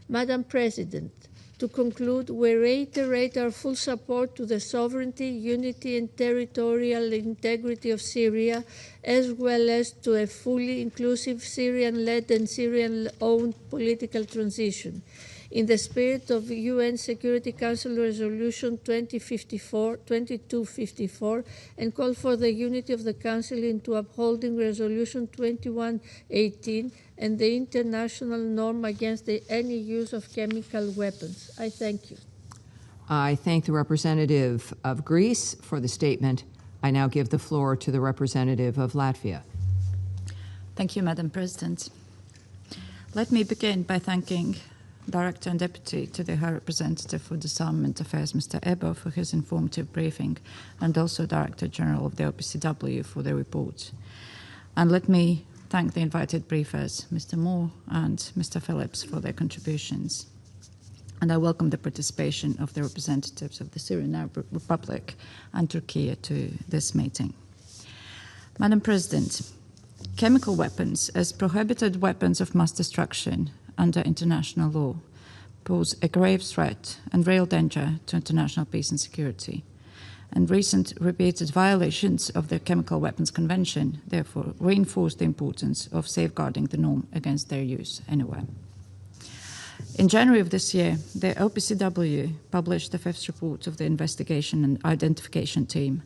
Madam President, to conclude, we reiterate our full support to the sovereignty, unity, and territorial integrity of Syria, as well as to a fully inclusive Syrian-led and Syrian-owned political transition. In the spirit of UN Security Council Resolution 2254, and call for the unity of the Council into upholding Resolution 2118 and the international norm against any use of chemical weapons. I thank you. I thank the representative of Greece for the statement. I now give the floor to the representative of Latvia. Thank you, Madam President. Let me begin by thanking Director and Deputy to the High Representative for Disarmament Affairs, Mr. Ebo, for his informative briefing, and also Director General of the OPCW for the report. And let me thank the invited briefers, Mr. Moore and Mr. Phillips, for their contributions. And I welcome the participation of the representatives of the Syrian Arab Republic and Turkey to this meeting. Madam President, chemical weapons as prohibited weapons of mass destruction under international law pose a grave threat and real danger to international peace and security. And recent repeated violations of the Chemical Weapons Convention therefore reinforce the importance of safeguarding the norm against their use anywhere. In January of this year, the OPCW published the fifth report of the investigation and identification team,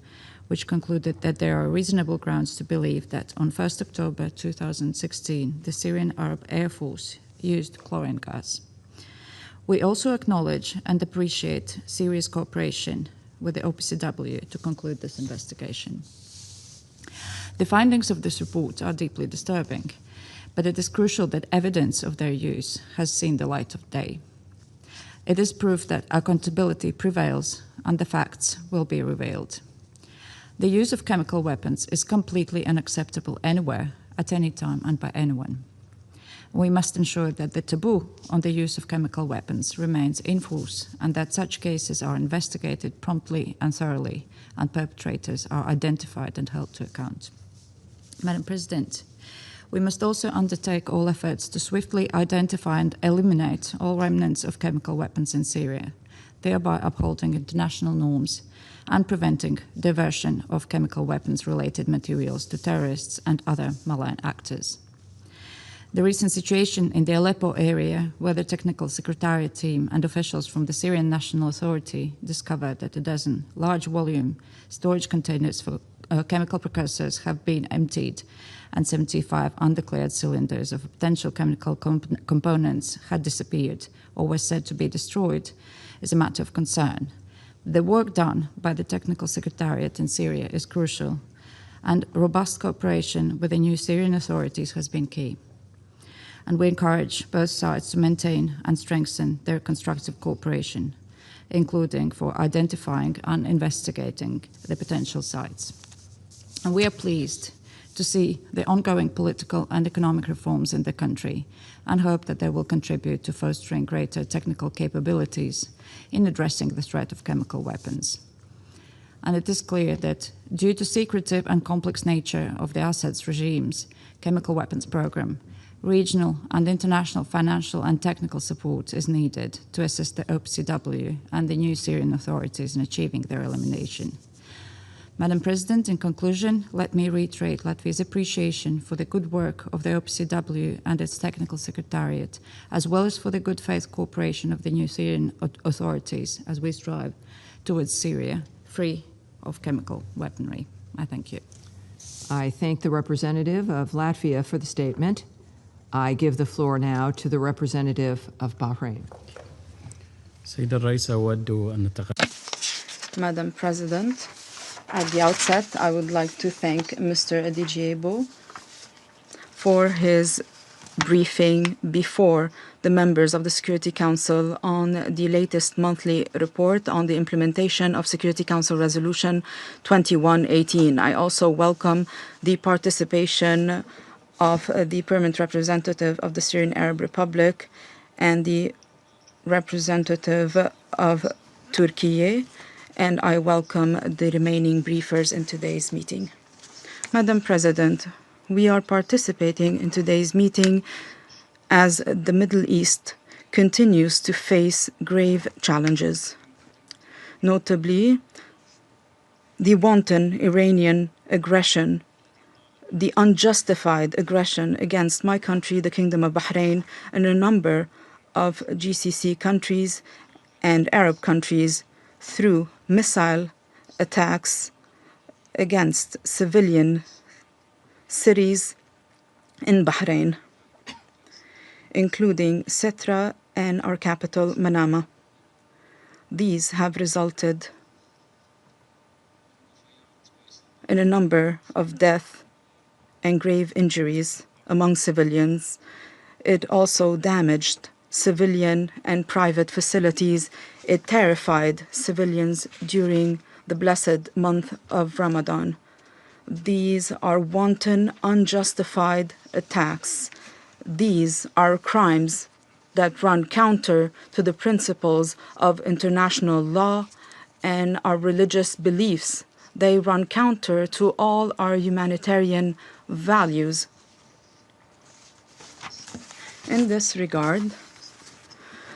which concluded that there are reasonable grounds to believe that on 1st October 2016, the Syrian Arab Air Force used chlorine gas. We also acknowledge and appreciate Syria's cooperation with the OPCW to conclude this investigation. The findings of this report are deeply disturbing, but it is crucial that evidence of their use has seen the light of day. It is proof that accountability prevails and the facts will be revealed. The use of chemical weapons is completely unacceptable anywhere, at any time, and by anyone. We must ensure that the taboo on the use of chemical weapons remains in force and that such cases are investigated promptly and thoroughly and perpetrators are identified and held to account. Madam President, we must also undertake all efforts to swiftly identify and eliminate all remnants of chemical weapons in Syria, thereby upholding international norms and preventing diversion of chemical weapons-related materials to terrorists and other malign actors. The recent situation in the Aleppo area, where the Technical Secretariat team and officials from the Syrian National Authority discovered that a dozen large volume storage containers for chemical precursors have been emptied and 75 undeclared cylinders of potential chemical components had disappeared or were said to be destroyed, is a matter of concern. The work done by the Technical Secretariat in Syria is crucial, and robust cooperation with the new Syrian authorities has been key. And we encourage both sides to maintain and strengthen their constructive cooperation, including for identifying and investigating the potential sites. And we are pleased to see the ongoing political and economic reforms in the country and hope that they will contribute to fostering greater technical capabilities in addressing the threat of chemical weapons. And it is clear that due to secretive and complex nature of the Assad's regime's chemical weapons program, regional and international financial and technical support is needed to assist the OPCW and the new Syrian authorities in achieving their elimination. Madam President, in conclusion, let me reiterate Latvia's appreciation for the good work of the OPCW and its technical secretariat, as well as for the good faith cooperation of the new Syrian authorities as we strive towards Syria free of chemical weaponry. I thank you. I thank the representative of Latvia for the statement. I give the floor now to the representative of Bahrain. Madam President, at the outset, I would like to thank Mr. Edigiebo for his briefing before the members of the Security Council on the latest monthly report on the implementation of Security Council Resolution 2118. I also welcome the participation of the permanent representative of the Syrian Arab Republic and the representative of Turkey, and I welcome the remaining briefers in today's meeting. Madam President, we are participating in today's meeting as the Middle East continues to face grave challenges, notably the wanton Iranian aggression, the unjustified aggression against my country, the Kingdom of Bahrain, and a number of GCC countries and Arab countries through missile attacks against civilian cities in Bahrain, including Sitra and our capital, Panama. These have resulted in a number of deaths and grave injuries among civilians. It also damaged civilian and private facilities. It terrified civilians during the blessed month of Ramadan. These are wanton, unjustified attacks. These are crimes that run counter to the principles of international law and our religious beliefs. They run counter to all our humanitarian values. In this regard,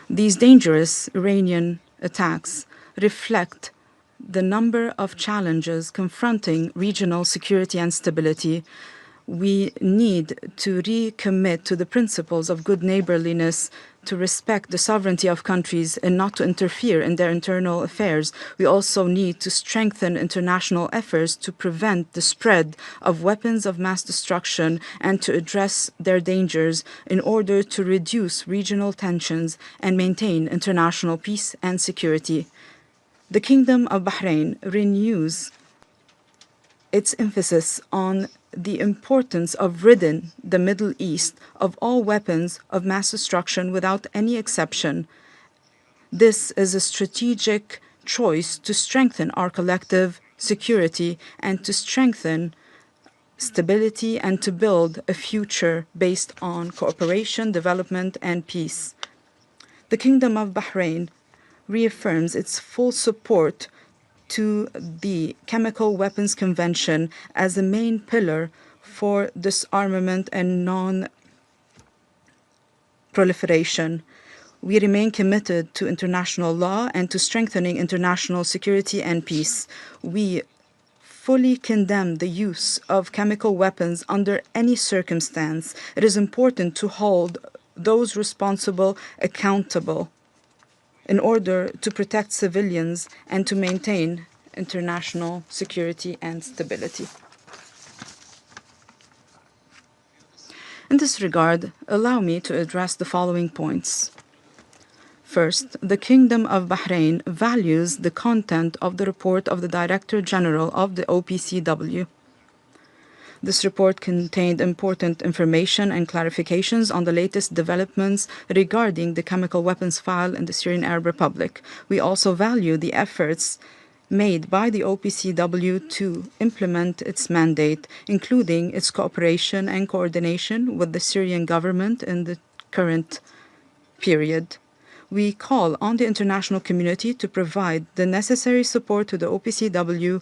these dangerous Iranian attacks reflect the number of challenges confronting regional security and stability. We need to recommit to the principles of good neighborliness, to respect the sovereignty of countries and not to interfere in their internal affairs. We also need to strengthen international efforts to prevent the spread of weapons of mass destruction and to address their dangers in order to reduce regional tensions and maintain international peace and security. The Kingdom of Bahrain renews its emphasis on the importance of ridding the Middle East of all weapons of mass destruction without any exception. This is a strategic choice to strengthen our collective security and to strengthen stability and to build a future based on cooperation, development, and peace. The Kingdom of Bahrain reaffirms its full support to the Chemical Weapons Convention as a main pillar for disarmament and non-proliferation. We remain committed to international law and to strengthening international security and peace. We fully condemn the use of chemical weapons under any circumstance. It is important to hold those responsible accountable in order to protect civilians and to maintain international security and stability. In this regard, allow me to address the following points. First, the Kingdom of Bahrain values the content of the report of the Director General of the OPCW. This report contained important information and clarifications on the latest developments regarding the chemical weapons file in the Syrian Arab Republic. We also value the efforts made by the OPCW to implement its mandate, including its cooperation and coordination with the Syrian government in the current period. We call on the international community to provide the necessary support to the OPCW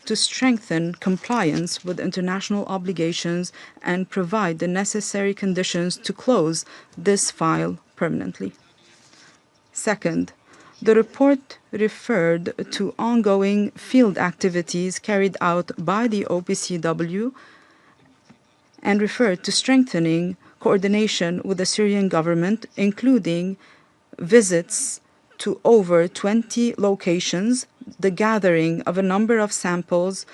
to strengthen compliance with international obligations and provide the necessary conditions to close this file permanently. Second, The report referred to ongoing field activities carried out by the OPCW and referred to strengthening coordination with the Syrian government, including visits to over 20 locations, the gathering of a number of samples,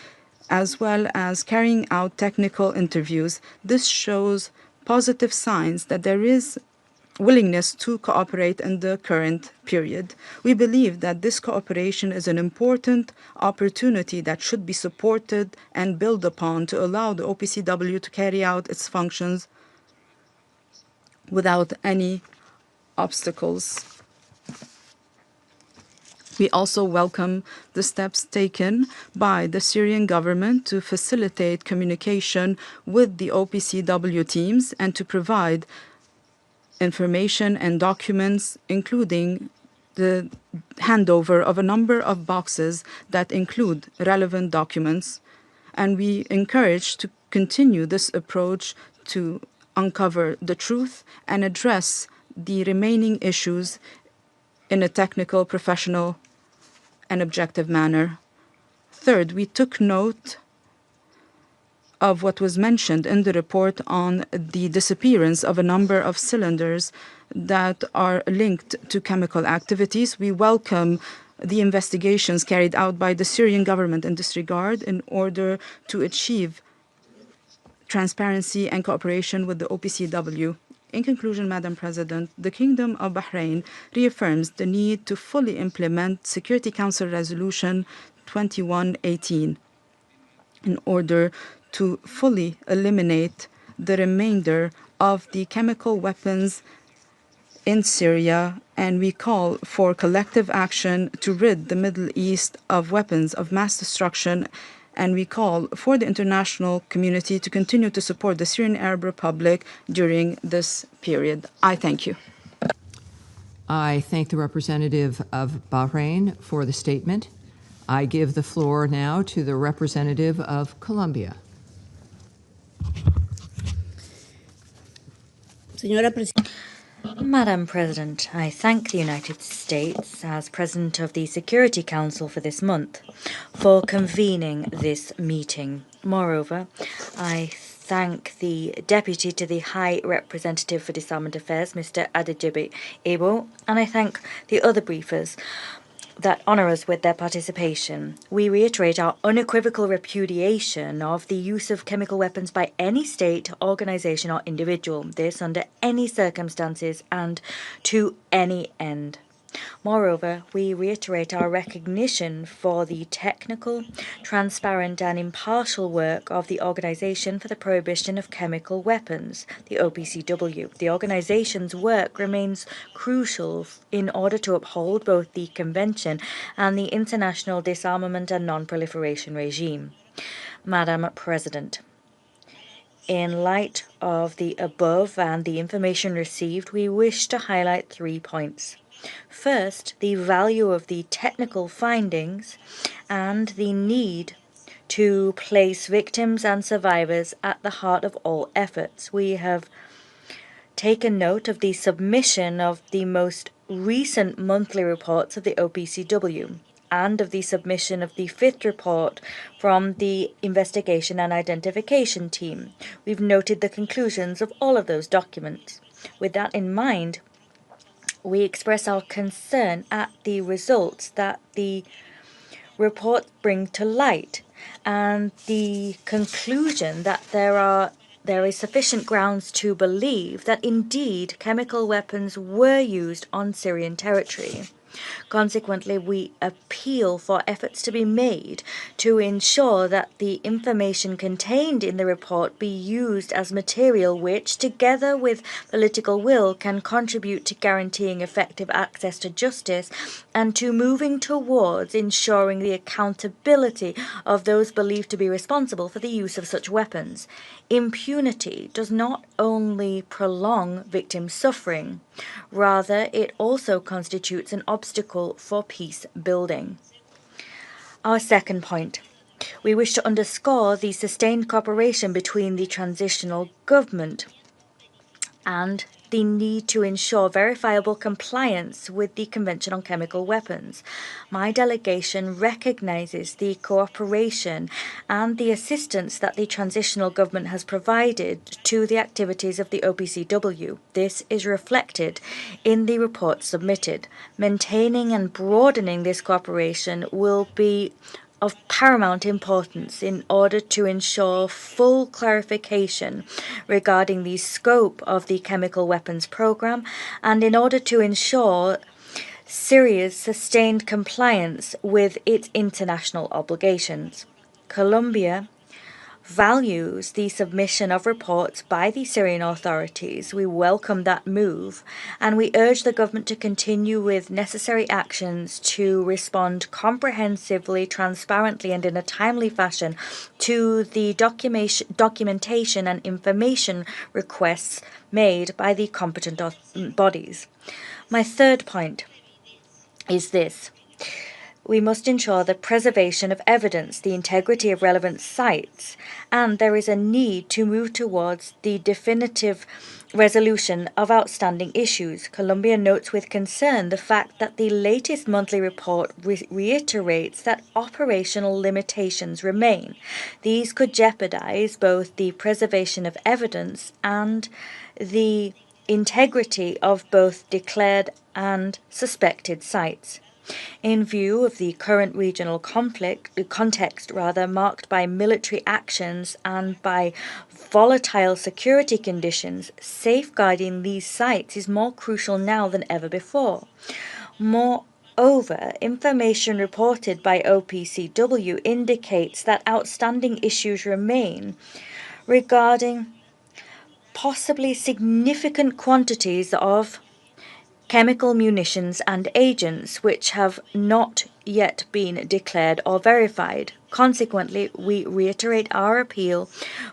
as well as carrying out technical interviews. This shows positive signs that there is willingness to cooperate in the current period. We believe that this cooperation is an important opportunity that should be supported and built upon to allow the OPCW to carry out its functions without any obstacles. We also welcome the steps taken by the Syrian government to facilitate communication with the OPCW teams and to provide information and documents, including the handover of a number of boxes that include relevant documents. And we encourage to continue this approach to uncover the truth and address the remaining issues in a technical, professional, and objective manner. Third, we took note of what was mentioned in the report on the disappearance of a number of cylinders that are linked to chemical activities. We welcome the investigations carried out by the Syrian government in this regard in order to achieve transparency and cooperation with the OPCW. In conclusion, Madam President, the Kingdom of Bahrain reaffirms the need to fully implement Security Council Resolution 2118 in order to fully eliminate the remainder of the chemical weapons in Syria, and we call for collective action to rid the Middle East of weapons of mass destruction, and we call for the international community to continue to support the Syrian Arab Republic during this period. I thank you. I thank the representative of Bahrain for the statement. I give the floor now to the representative of Colombia. Madam President, I thank the United States, as President of the Security Council for this month, for convening this meeting. Moreover, I thank the Deputy to the High Representative for Disarmament Affairs, Mr. Adejebi Ebo, and I thank the other briefers that honour us with their participation. We reiterate our unequivocal repudiation of the use of chemical weapons by any state, organisation or individual, this under any circumstances and to any end. Moreover, we reiterate our recognition for the technical, transparent and impartial work of the Organisation for the Prohibition of Chemical Weapons, the OPCW. The organisation's work remains crucial in order to uphold both the Convention and the international disarmament and non-proliferation regime. Madam President, in light of the above and the information received, we wish to highlight 3 points. First, the value of the technical findings and the need to place victims and survivors at the heart of all efforts. We have taken note of the submission of the most recent monthly reports of the OPCW and of the submission of the 5th report from the Investigation and Identification Team. We've noted the conclusions of all of those documents. With that in mind, we express our concern at the results that the report bring to light and the conclusion that there is sufficient grounds to believe that indeed chemical weapons were used on Syrian territory. Consequently, we appeal for efforts to be made to ensure that the information contained in the report be used as material which, together with political will, can contribute to guaranteeing effective access to justice and to moving towards ensuring the accountability of those believed to be responsible for the use of such weapons. Impunity does not only prolong victim suffering, rather it also constitutes an obstacle for peace building. Our second point. We wish to underscore the sustained cooperation between the transitional government and the need to ensure verifiable compliance with the Convention on Chemical Weapons. My delegation recognizes the cooperation and the assistance that the transitional government has provided to the activities of the OPCW. This is reflected in the report submitted. Maintaining and broadening this cooperation will be of paramount importance in order to ensure full clarification regarding the scope of the chemical weapons program and in order to ensure Syria's sustained compliance with its international obligations. Colombia values the submission of reports by the Syrian authorities. We welcome that move, and we urge the government to continue with necessary actions to respond comprehensively, transparently, and in a timely fashion to the documentation and information requests made by the competent bodies. My third point is this. We must ensure the preservation of evidence, the integrity of relevant sites, and there is a need to move towards the definitive resolution of outstanding issues. Colombia notes with concern the fact that the latest monthly report reiterates that operational limitations remain. These could jeopardize both the preservation of evidence and the integrity of both declared and suspected sites. In view of the current regional context marked by military actions and by volatile security conditions, safeguarding these sites is more crucial now than ever before. Moreover, information reported by OPCW indicates that outstanding issues remain regarding possibly significant quantities of chemical munitions and agents which have not yet been declared or verified. Consequently, we reiterate our appeal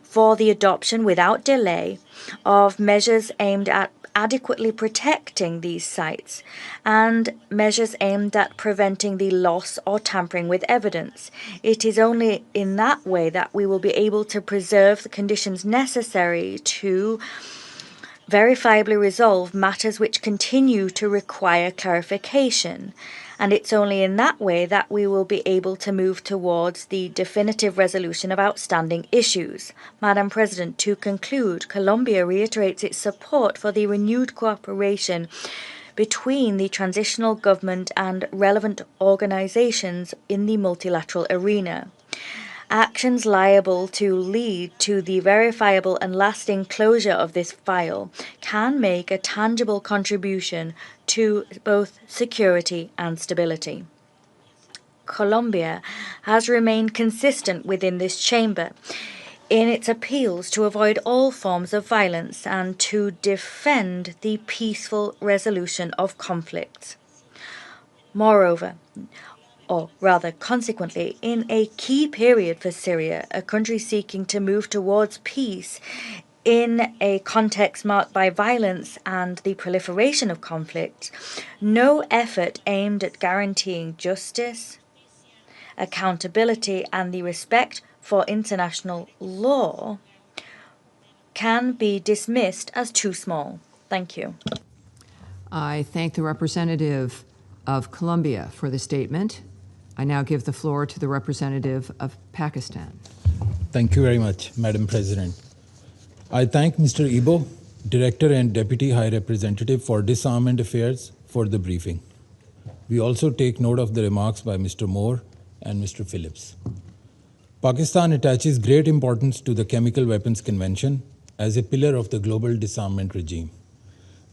for the adoption without delay of measures aimed at adequately protecting these sites and measures aimed at preventing the loss or tampering with evidence. It is only in that way that we will be able to preserve the conditions necessary to verifiably resolve matters which continue to require clarification, and it's only in that way that we will be able to move towards the definitive resolution of outstanding issues. Madam President, to conclude, Colombia reiterates its support for the renewed cooperation between the transitional government and relevant organizations in the multilateral arena. Actions liable to lead to the verifiable and lasting closure of this file can make a tangible contribution to both security and stability. Colombia has remained consistent within this chamber in its appeals to avoid all forms of violence and to defend the peaceful resolution of conflicts. Moreover, or rather consequently, in a key period for Syria, a country seeking to move towards peace in a context marked by violence and the proliferation of conflicts, no effort aimed at guaranteeing justice, accountability, and the respect for international law can be dismissed as too small. Thank you. I thank the representative of Colombia for the statement. I now give the floor to the representative of Pakistan. Thank you very much, Madam President. I thank Mr. Ibo, Director and Deputy High Representative for Disarmament Affairs, for the briefing. We also take note of the remarks by Mr. Moore and Mr. Phillips. Pakistan attaches great importance to the Chemical Weapons Convention as a pillar of the global disarmament regime.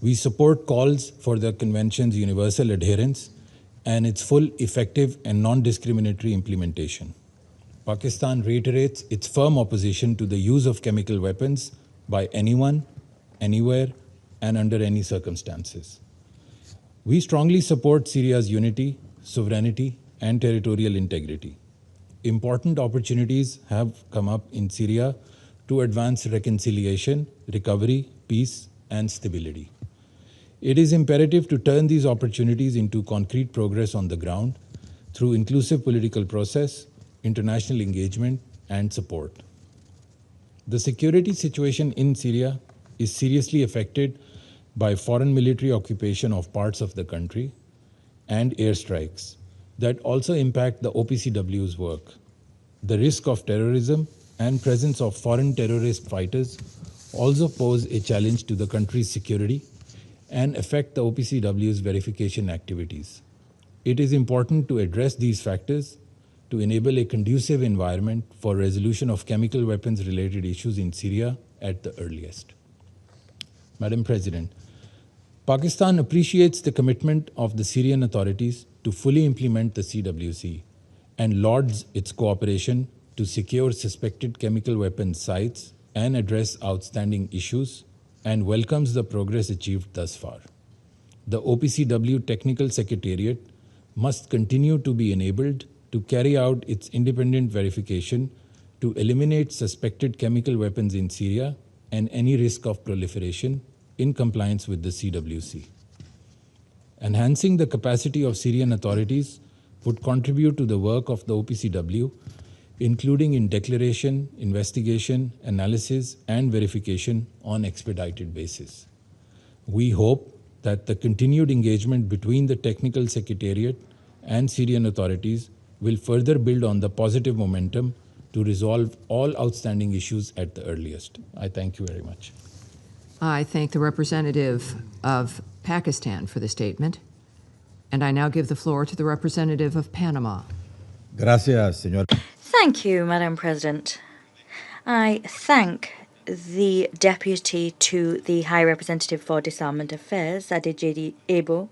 We support calls for the Convention's universal adherence and its full, effective, and non-discriminatory implementation. Pakistan reiterates its firm opposition to the use of chemical weapons by anyone, anywhere, and under any circumstances. We strongly support Syria's unity, sovereignty, and territorial integrity. Important opportunities have come up in Syria to advance reconciliation, recovery, peace, and stability. It is imperative to turn these opportunities into concrete progress on the ground through inclusive political process, international engagement, and support. The security situation in Syria is seriously affected by foreign military occupation of parts of the country and airstrikes that also impact the OPCW's work. The risk of terrorism and presence of foreign terrorist fighters also pose a challenge to the country's security and affect the OPCW's verification activities. It is important to address these factors to enable a conducive environment for resolution of chemical weapons-related issues in Syria at the earliest. Madam President, Pakistan appreciates the commitment of the Syrian authorities to fully implement the CWC and lauds its cooperation to secure suspected chemical weapons sites and address outstanding issues, and welcomes the progress achieved thus far. The OPCW Technical Secretariat must continue to be enabled to carry out its independent verification to eliminate suspected chemical weapons in Syria and any risk of proliferation in compliance with the CWC. Enhancing the capacity of Syrian authorities would contribute to the work of the OPCW, including in declaration, investigation, analysis, and verification on expedited basis. We hope that the continued engagement between the Technical Secretariat and Syrian authorities will further build on the positive momentum to resolve all outstanding issues at the earliest. I thank you very much. I thank the representative of Pakistan for the statement, and I now give the floor to the representative of Panama. Gracias, señor. Thank you, Madam President. I thank the Deputy to the High Representative for Disarmament Affairs, Adejide Ebo.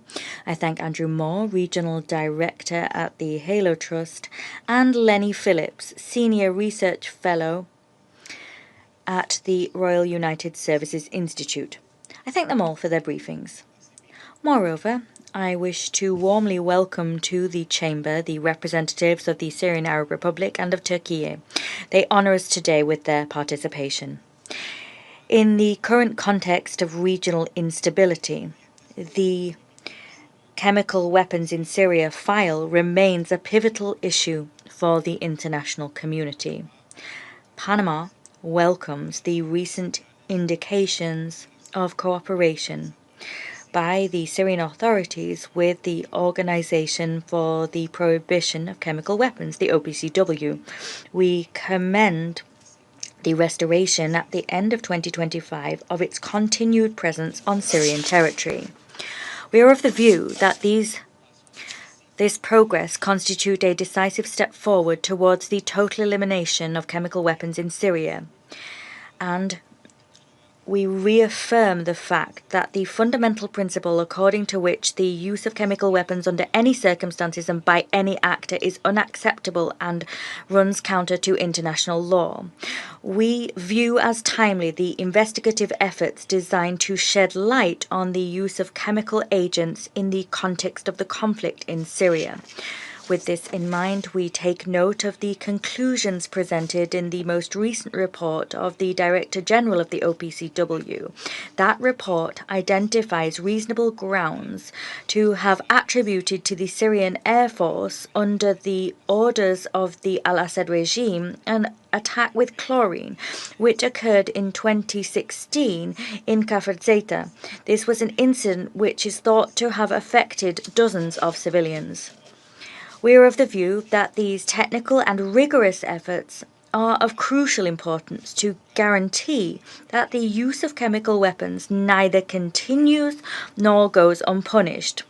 I thank Andrew Moore, Regional Director at the Halo Trust, and Lenny Phillips, Senior Research Fellow at the Royal United Services Institute. I thank them all for their briefings. Moreover, I wish to warmly welcome to the Chamber the representatives of the Syrian Arab Republic and of Turkey. They honour us today with their participation. In the current context of regional instability, the chemical weapons in Syria file remains a pivotal issue for the international community. Panama welcomes the recent indications of cooperation by the Syrian authorities with the Organization for the Prohibition of Chemical Weapons, the OPCW. We commend the restoration at the end of 2025 of its continued presence on Syrian territory. We are of the view that this progress constitutes a decisive step forward towards the total elimination of chemical weapons in Syria, and we reaffirm the fact that the fundamental principle according to which the use of chemical weapons under any circumstances and by any actor is unacceptable and runs counter to international law. We view as timely the investigative efforts designed to shed light on the use of chemical agents in the context of the conflict in Syria. With this in mind, we take note of the conclusions presented in the most recent report of the Director General of the OPCW. That report identifies reasonable grounds to have attributed to the Syrian Air Force, under the orders of the Al-Assad regime, an attack with chlorine, which occurred in 2016 in Kafr Zeta. This was an incident which is thought to have affected dozens of civilians. We are of the view that these technical and rigorous efforts are of crucial importance to guarantee that the use of chemical weapons neither continues nor goes unpunished.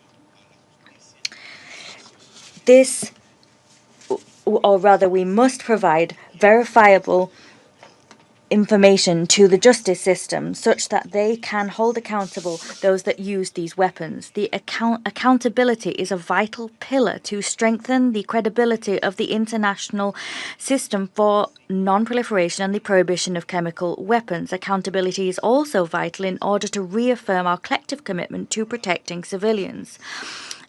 We must provide verifiable information to the justice system such that they can hold accountable those that use these weapons. The accountability is a vital pillar to strengthen the credibility of the international system for non-proliferation and the prohibition of chemical weapons. Accountability is also vital in order to reaffirm our collective commitment to protecting civilians.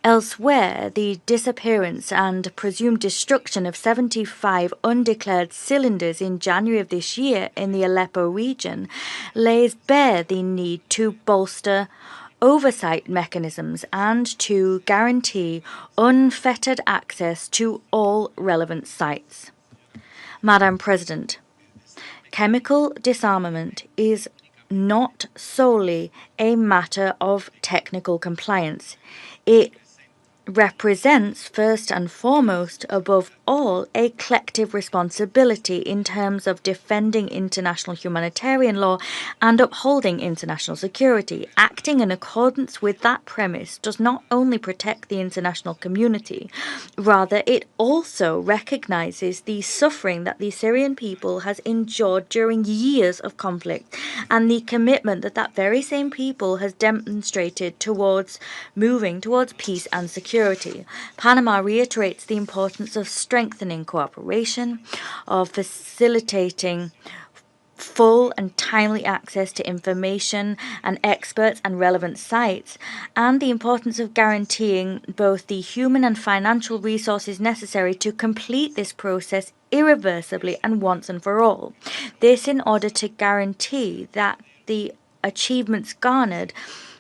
Elsewhere, the disappearance and presumed destruction of 75 undeclared cylinders in January of this year in the Aleppo region lays bare the need to bolster oversight mechanisms and to guarantee unfettered access to all relevant sites. Madam President, chemical disarmament is not solely a matter of technical compliance. It represents, first and foremost, above all, a collective responsibility in terms of defending international humanitarian law and upholding international security. Acting in accordance with that premise does not only protect the international community, rather it also recognizes the suffering that the Syrian people has endured during years of conflict and the commitment that that very same people has demonstrated towards moving towards peace and security. Panama reiterates the importance of strengthening cooperation, of facilitating full and timely access to information and experts and relevant sites, and the importance of guaranteeing both the human and financial resources necessary to complete this process irreversibly and once and for all. This in order to guarantee that the achievements garnered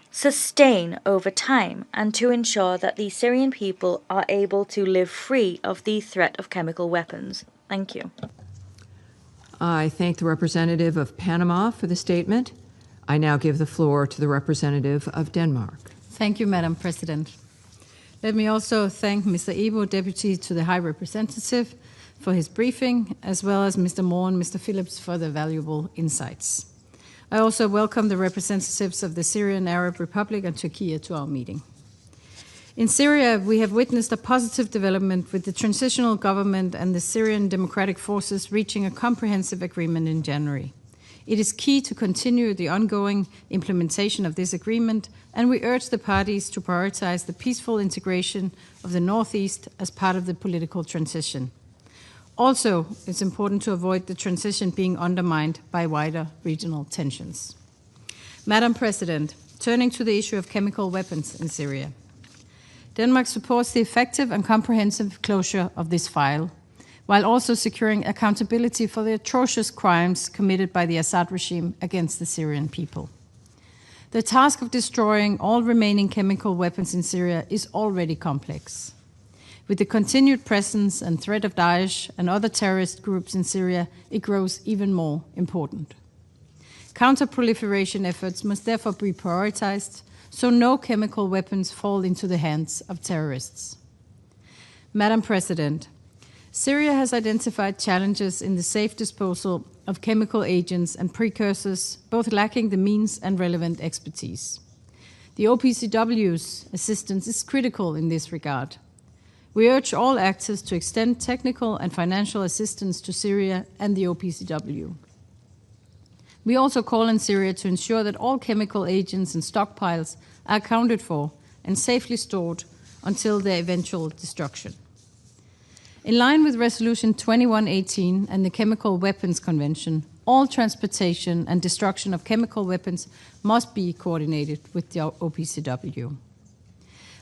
sustain over time and to ensure that the Syrian people are able to live free of the threat of chemical weapons. Thank you. I thank the representative of Panama for the statement. I now give the floor to the representative of Denmark. Thank you, Madam President. Let me also thank Mr. Ebo, Deputy to the High Representative, for his briefing, as well as Mr. Moore and Mr. Phillips for their valuable insights. I also welcome the representatives of the Syrian Arab Republic and Turkey to our meeting. In Syria, we have witnessed a positive development with the transitional government and the Syrian Democratic Forces reaching a comprehensive agreement in January. It is key to continue the ongoing implementation of this agreement, and we urge the parties to prioritize the peaceful integration of the Northeast as part of the political transition. Also, it's important to avoid the transition being undermined by wider regional tensions. Madam President, turning to the issue of chemical weapons in Syria. Denmark supports the effective and comprehensive closure of this file, while also securing accountability for the atrocious crimes committed by the Assad regime against the Syrian people. The task of destroying all remaining chemical weapons in Syria is already complex. With the continued presence and threat of Daesh and other terrorist groups in Syria, it grows even more important. Counter-proliferation efforts must therefore be prioritized so no chemical weapons fall into the hands of terrorists. Madam President, Syria has identified challenges in the safe disposal of chemical agents and precursors, both lacking the means and relevant expertise. The OPCW's assistance is critical in this regard. We urge all actors to extend technical and financial assistance to Syria and the OPCW. We also call on Syria to ensure that all chemical agents and stockpiles are accounted for and safely stored until their eventual destruction. In line with Resolution 2118 and the Chemical Weapons Convention, all transportation and destruction of chemical weapons must be coordinated with the OPCW.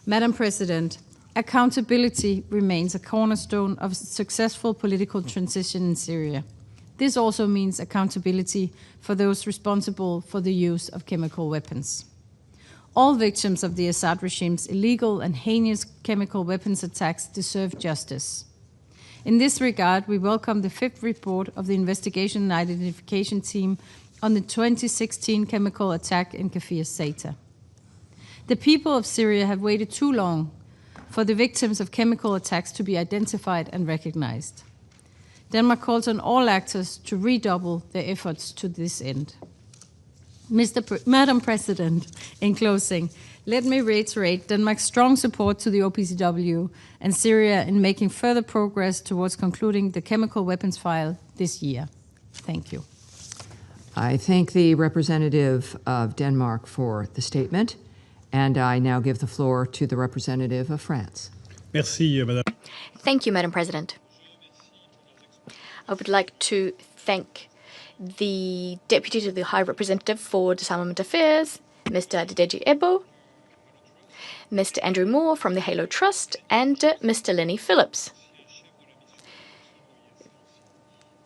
Madam President, accountability remains a cornerstone of a successful political transition in Syria. This also means accountability for those responsible for the use of chemical weapons. All victims of the Assad regime's illegal and heinous chemical weapons attacks deserve justice. In this regard, we welcome the fifth report of the Investigation and Identification Team on the 2016 chemical attack in Kafir Sata. The people of Syria have waited too long for the victims of chemical attacks to be identified and recognized. Denmark calls on all actors to redouble their efforts to this end. Madam President, in closing, let me reiterate Denmark's strong support to the OPCW and Syria in making further progress towards concluding the chemical weapons file this year. Thank you. I thank the representative of Denmark for the statement, and I now give the floor to the representative of France. Merci, Madame. Thank you, Madam President. I would like to thank the Deputy to the High Representative for Disarmament Affairs, Mr. Dedeji Ebo, Mr. Andrew Moore from the Halo Trust, and Mr. Lenny Phillips,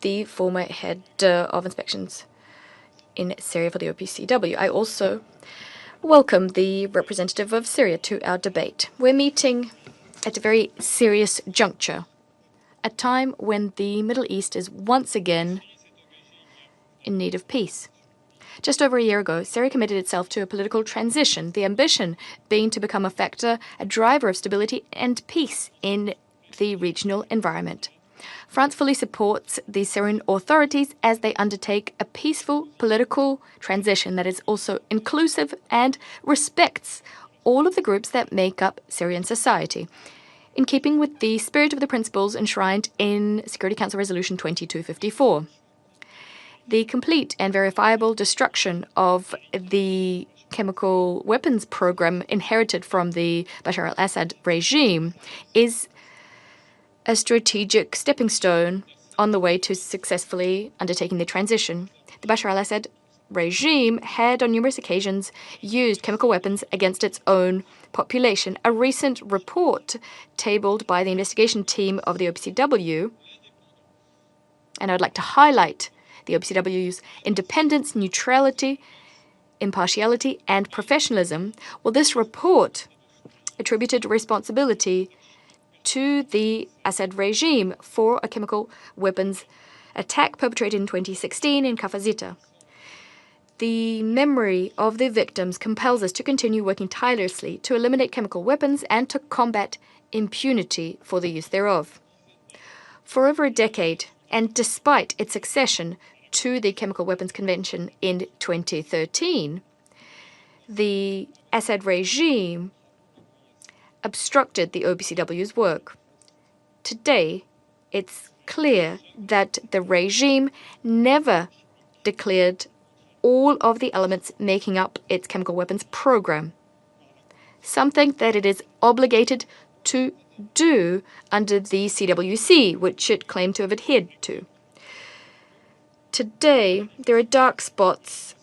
the former head of inspections in Syria for the OPCW. I also welcome the representative of Syria to our debate. We're meeting at a very serious juncture, a time when the Middle East is once again in need of peace. Just over a year ago, Syria committed itself to a political transition, the ambition being to become a factor, a driver of stability and peace in the regional environment. France fully supports the Syrian authorities as they undertake a peaceful political transition that is also inclusive and respects all of the groups that make up Syrian society, in keeping with the spirit of the principles enshrined in Security Council Resolution 2254. The complete and verifiable destruction of the chemical weapons program inherited from the Bashar al-Assad regime is a strategic stepping stone on the way to successfully undertaking the transition. The Bashar al-Assad regime had on numerous occasions used chemical weapons against its own population. A recent report tabled by the investigation team of the OPCW, and I'd like to highlight the OPCW's independence, neutrality, impartiality, and professionalism. Well, this report attributed responsibility to the Assad regime for a chemical weapons attack perpetrated in 2016 in Kafazita. The memory of the victims compels us to continue working tirelessly to eliminate chemical weapons and to combat impunity for the use thereof. For over a decade, and despite its accession to the Chemical Weapons Convention in 2013, the Assad regime obstructed the OPCW's work. Today, it's clear that the regime never declared all of the elements making up its chemical weapons program, something that it is obligated to do under the CWC, which it claimed to have adhered to. Today, there are dark spots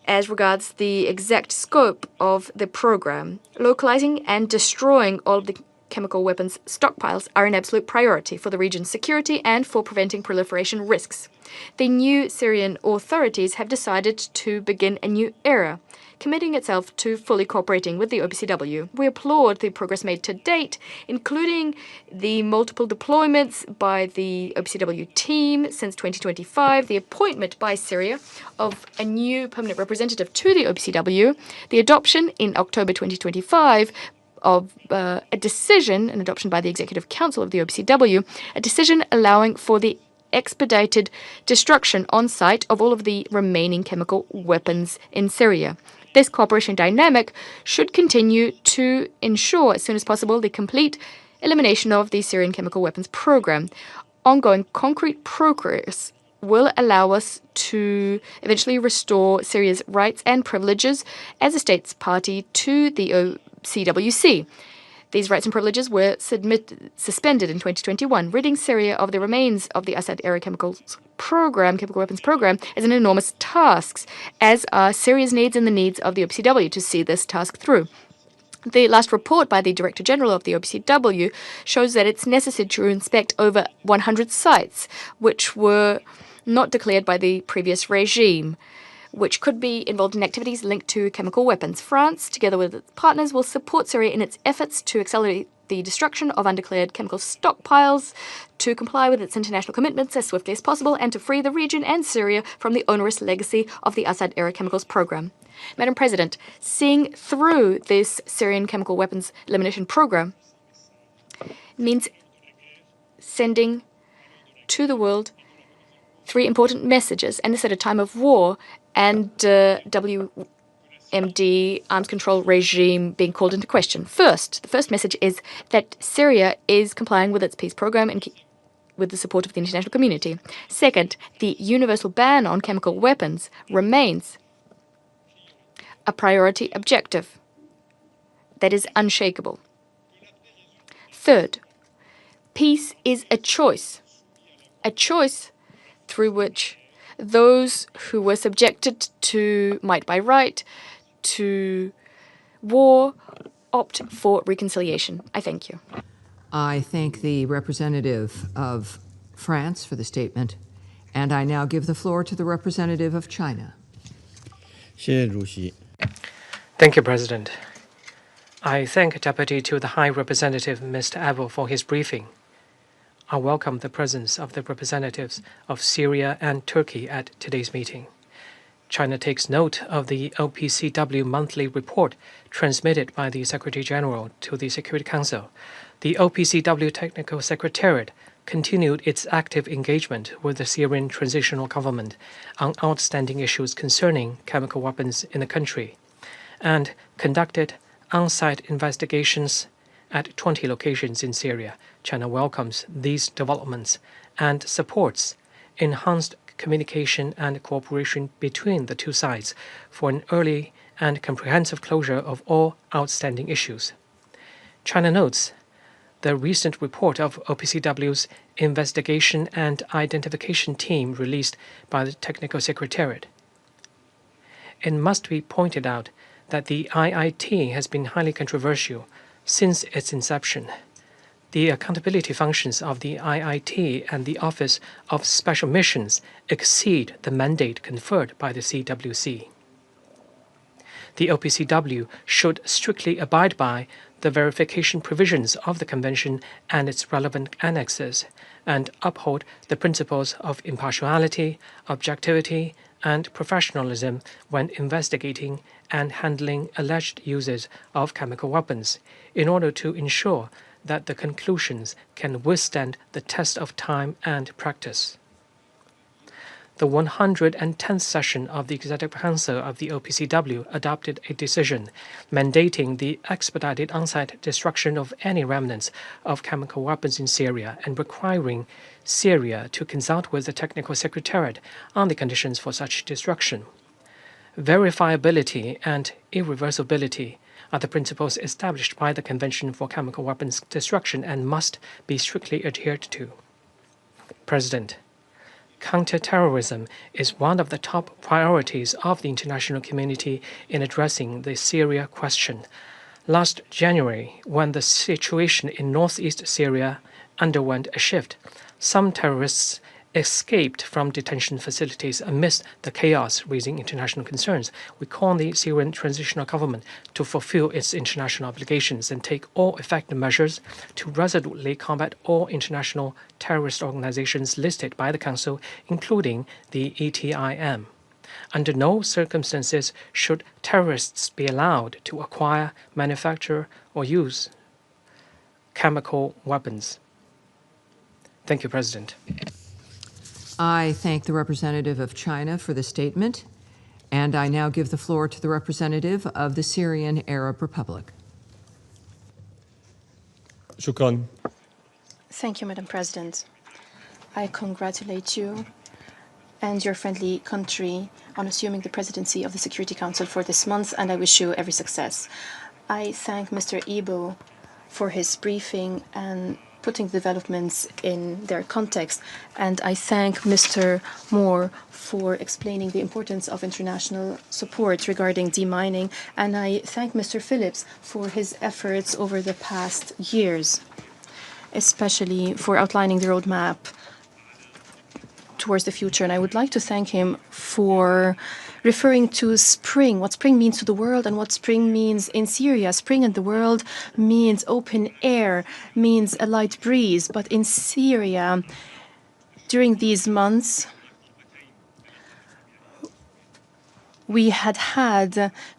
as regards the exact scope of the program. Localizing and destroying all of the chemical weapons stockpiles are an absolute priority for the region's security and for preventing proliferation risks. The new Syrian authorities have decided to begin a new era, committing itself to fully cooperating with the OPCW. We applaud the progress made to date, including the multiple deployments by the OPCW team since 2025, the appointment by Syria of a new permanent representative to the OPCW, the adoption in October 2025 of an adoption by the Executive Council of the OPCW, a decision allowing for the expedited destruction on site of all of the remaining chemical weapons in Syria. This cooperation dynamic should continue to ensure, as soon as possible, the complete elimination of the Syrian chemical weapons program. Ongoing concrete progress will allow us to eventually restore Syria's rights and privileges as a states party to the CWC. These rights and privileges were suspended in 2021, ridding Syria of the remains of the Assad-era chemical weapons program, is an enormous task, as are Syria's needs and the needs of the OPCW to see this task through. The last report by the Director General of the OPCW shows that it's necessary to inspect over 100 sites, which were not declared by the previous regime, which could be involved in activities linked to chemical weapons. France, together with its partners, will support Syria in its efforts to accelerate the destruction of undeclared chemical stockpiles, to comply with its international commitments as swiftly as possible, and to free the region and Syria from the onerous legacy of the Assad-era chemicals program. Madam President, seeing through this Syrian chemical weapons elimination program means sending to the world three important messages, and this at a time of war and WMD arms control regime being called into question. First, the first message is that Syria is complying with its peace program and with the support of the international community. Second, the universal ban on chemical weapons remains a priority objective that is unshakable. Third, peace is a choice through which those who were subjected to might by right, to war, opt for reconciliation. I thank you. I thank the representative of France for the statement, and I now give the floor to the representative of China. Thank you, President. I thank Deputy to the High Representative, Mr. Abel, for his briefing. I welcome the presence of the representatives of Syria and Turkey at today's meeting. China takes note of the OPCW monthly report transmitted by the Secretary General to the Security Council. The OPCW Technical Secretariat continued its active engagement with the Syrian transitional government on outstanding issues concerning chemical weapons in the country, and conducted on-site investigations at 20 locations in Syria. China welcomes these developments and supports enhanced communication and cooperation between the two sides for an early and comprehensive closure of all outstanding issues. China notes the recent report of OPCW's investigation and identification team released by the Technical Secretariat. It must be pointed out that the IIT has been highly controversial since its inception. The accountability functions of the IIT and the Office of Special Missions exceed the mandate conferred by the CWC. The OPCW should strictly abide by the verification provisions of the Convention and its relevant annexes, and uphold the principles of impartiality, objectivity, and professionalism when investigating and handling alleged uses of chemical weapons, in order to ensure that the conclusions can withstand the test of time and practice. The 110th session of the Executive Council of the OPCW adopted a decision mandating the expedited on-site destruction of any remnants of chemical weapons in Syria and requiring Syria to consult with the Technical Secretariat on the conditions for such destruction. Verifiability and irreversibility are the principles established by the Convention for Chemical Weapons Destruction and must be strictly adhered to. President, counterterrorism is one of the top priorities of the international community in addressing the Syria question. Last January, when the situation in northeast Syria underwent a shift, some terrorists escaped from detention facilities amidst the chaos, raising international concerns. We call on the Syrian transitional government to fulfill its international obligations and take all effective measures to resolutely combat all international terrorist organizations listed by the Council, including the ETIM. Under no circumstances should terrorists be allowed to acquire, manufacture, or use chemical weapons. Thank you, President. I thank the representative of China for the statement, and I now give the floor to the representative of the Syrian Arab Republic. Shukran. Thank you, Madam President. I congratulate you and your friendly country on assuming the presidency of the Security Council for this month, and I wish you every success. I thank Mr. Ibo for his briefing and putting developments in their context, and I thank Mr. Moore for explaining the importance of international support regarding demining, and I thank Mr. Phillips for his efforts over the past years, especially for outlining the roadmap towards the future. And I would like to thank him for referring to spring, what spring means to the world and what spring means in Syria. Spring in the world means open air, means a light breeze. But in Syria, during these months, we had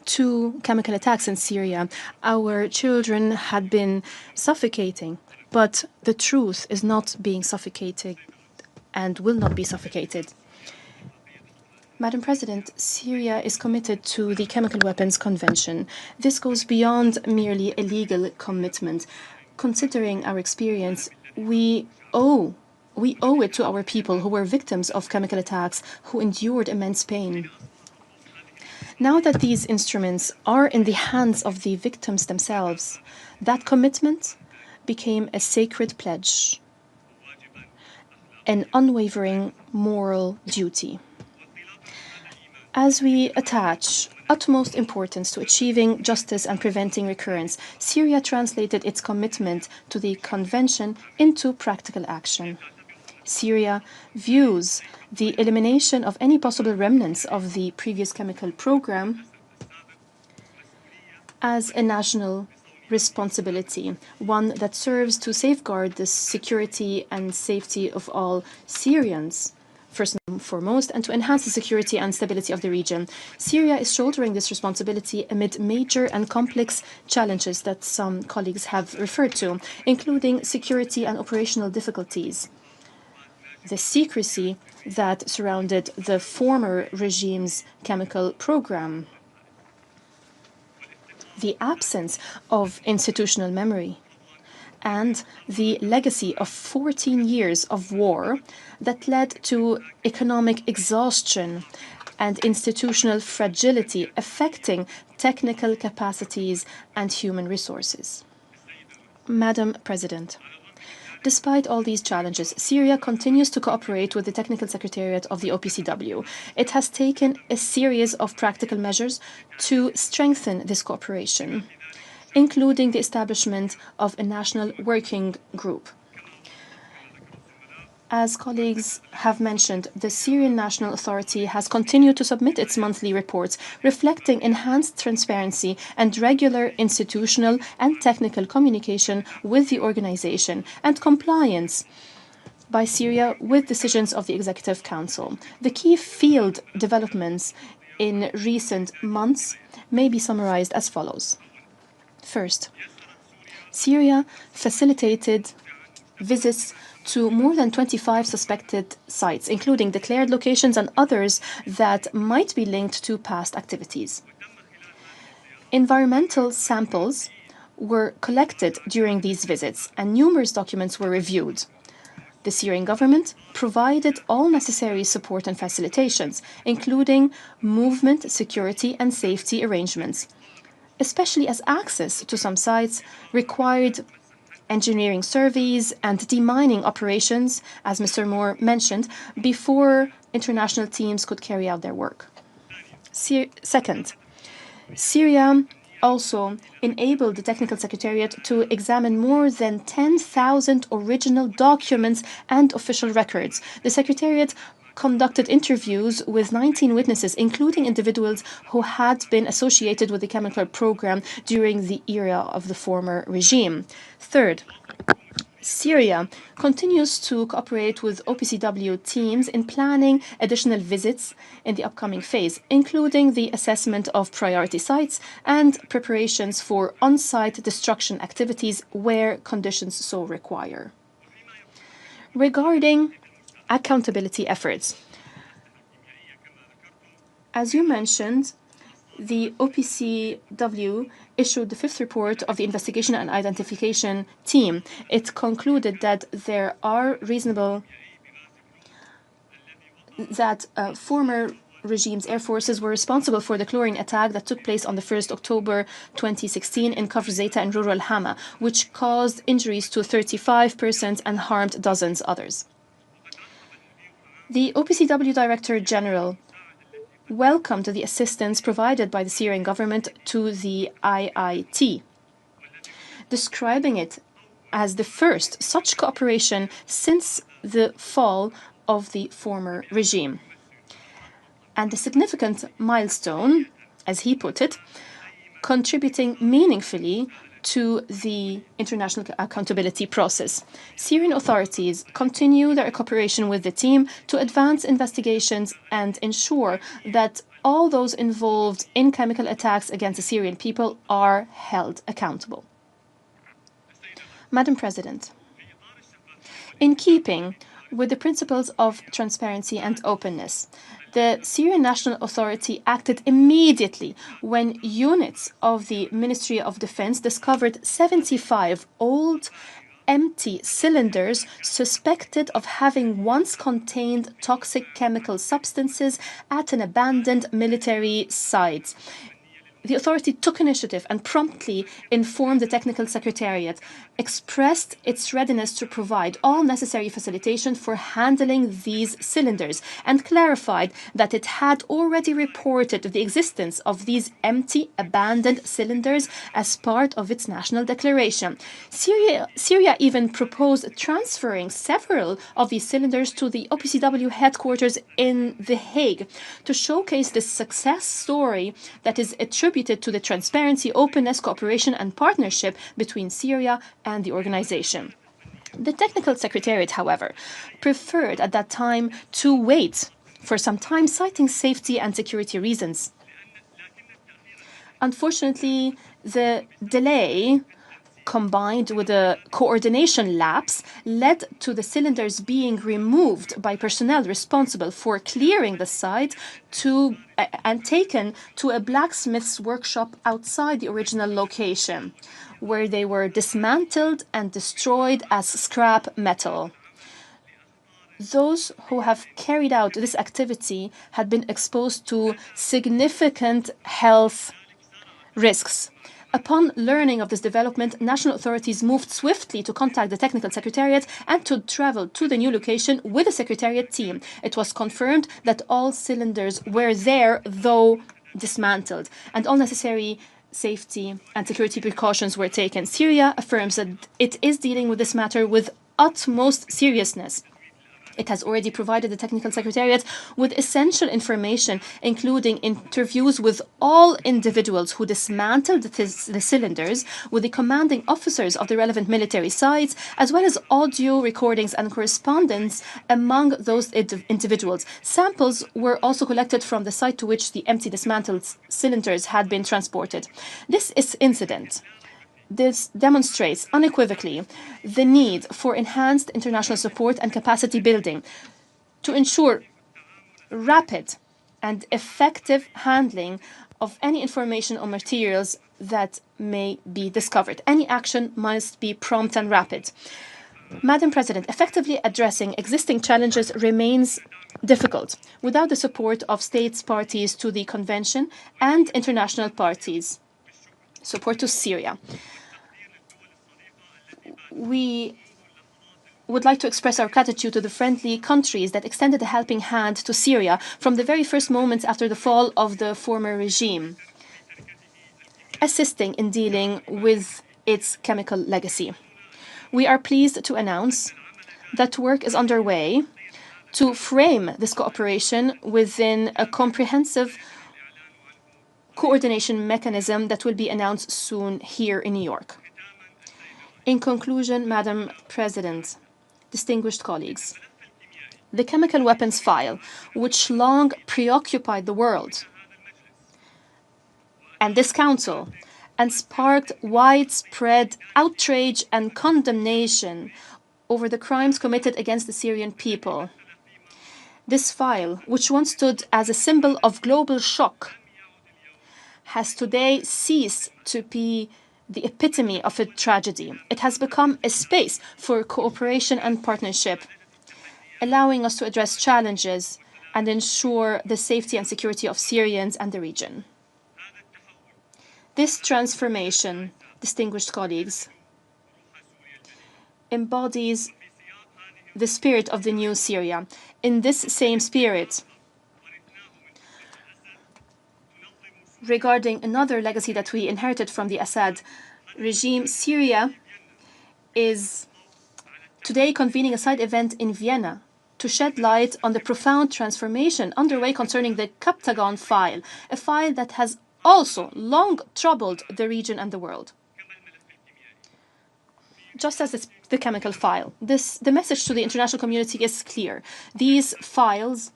2 chemical attacks in Syria. Our children had been suffocating, but the truth is not being suffocated and will not be suffocated. Madam President, Syria is committed to the Chemical Weapons Convention. This goes beyond merely a legal commitment. Considering our experience, we owe it to our people who were victims of chemical attacks, who endured immense pain. Now that these instruments are in the hands of the victims themselves, that commitment became a sacred pledge, an unwavering moral duty. As we attach utmost importance to achieving justice and preventing recurrence, Syria translated its commitment to the Convention into practical action. Syria views the elimination of any possible remnants of the previous chemical program as a national responsibility, one that serves to safeguard the security and safety of all Syrians, first and foremost, and to enhance the security and stability of the region. Syria is shouldering this responsibility amid major and complex challenges that some colleagues have referred to, including security and operational difficulties, the secrecy that surrounded the former regime's chemical program, the absence of institutional memory, and the legacy of 14 years of war that led to economic exhaustion and institutional fragility affecting technical capacities and human resources. Madam President, despite all these challenges, Syria continues to cooperate with the Technical Secretariat of the OPCW. It has taken a series of practical measures to strengthen this cooperation, including the establishment of a national working group. As colleagues have mentioned, the Syrian National Authority has continued to submit its monthly reports, reflecting enhanced transparency and regular institutional and technical communication with the organization and compliance by Syria with decisions of the Executive Council. The key field developments in recent months may be summarized as follows. First, Syria facilitated visits to more than 25 suspected sites, including declared locations and others that might be linked to past activities. Environmental samples were collected during these visits, and numerous documents were reviewed. The Syrian government provided all necessary support and facilitations, including movement, security, and safety arrangements, especially as access to some sites required engineering surveys and demining operations, as Mr. Moore mentioned, before international teams could carry out their work. Second, Syria also enabled the Technical Secretariat to examine more than 10,000 original documents and official records. The Secretariat conducted interviews with 19 witnesses, including individuals who had been associated with the chemical program during the era of the former regime. Third, Syria continues to cooperate with OPCW teams in planning additional visits in the upcoming phase, including the assessment of priority sites and preparations for on-site destruction activities where conditions so require. Regarding accountability efforts, as you mentioned, the OPCW issued the fifth report of the investigation and identification team. It concluded that there are former regime's air forces were responsible for the chlorine attack that took place on the 1st October 2016 in Kafr Zeta and rural Hama, which caused injuries to 35 persons and harmed dozens others. The OPCW Director General welcomed the assistance provided by the Syrian government to the IIT, describing it as the first such cooperation since the fall of the former regime, and a significant milestone, as he put it, contributing meaningfully to the international accountability process. Syrian authorities continue their cooperation with the team to advance investigations and ensure that all those involved in chemical attacks against the Syrian people are held accountable. Madam President, in keeping with the principles of transparency and openness, the Syrian National Authority acted immediately when units of the Ministry of Defense discovered 75 old, empty cylinders suspected of having once contained toxic chemical substances at an abandoned military site. The authority took initiative and promptly informed the Technical Secretariat, expressed its readiness to provide all necessary facilitation for handling these cylinders, and clarified that it had already reported the existence of these empty, abandoned cylinders as part of its national declaration. Syria even proposed transferring several of these cylinders to the OPCW headquarters in The Hague to showcase the success story that is attributed to the transparency, openness, cooperation, and partnership between Syria and the organization. The Technical Secretariat, however, preferred at that time to wait for some time, citing safety and security reasons. Unfortunately, the delay combined with a coordination lapse led to the cylinders being removed by personnel responsible for clearing the site and taken to a blacksmith's workshop outside the original location, where they were dismantled and destroyed as scrap metal. Those who have carried out this activity had been exposed to significant health risks. Upon learning of this development, national authorities moved swiftly to contact the Technical Secretariat and to travel to the new location with the Secretariat team. It was confirmed that all cylinders were there, though dismantled, and all necessary safety and security precautions were taken. Syria affirms that it is dealing with this matter with utmost seriousness. It has already provided the Technical Secretariat with essential information, including interviews with all individuals who dismantled the cylinders, with the commanding officers of the relevant military sites, as well as audio recordings and correspondence among those individuals. Samples were also collected from the site to which the empty dismantled cylinders had been transported. This incident demonstrates unequivocally the need for enhanced international support and capacity building to ensure rapid and effective handling of any information or materials that may be discovered. Any action must be prompt and rapid. Madam President, effectively addressing existing challenges remains difficult without the support of states parties to the Convention and international parties. Support to Syria. We would like to express our gratitude to the friendly countries that extended a helping hand to Syria from the very first moments after the fall of the former regime, assisting in dealing with its chemical legacy. We are pleased to announce that work is underway to frame this cooperation within a comprehensive coordination mechanism that will be announced soon here in New York. In conclusion, Madam President, distinguished colleagues, the chemical weapons file, which long preoccupied the world and this Council, and sparked widespread outrage and condemnation over the crimes committed against the Syrian people. This file, which once stood as a symbol of global shock, has today ceased to be the epitome of a tragedy. It has become a space for cooperation and partnership, allowing us to address challenges and ensure the safety and security of Syrians and the region. This transformation, distinguished colleagues, embodies the spirit of the new Syria. In this same spirit, regarding another legacy that we inherited from the Assad regime, Syria is today convening a side event in Vienna to shed light on the profound transformation underway concerning the Captagon file, a file that has also long troubled the region and the world. Just as the chemical file, the message to the international community is clear. These files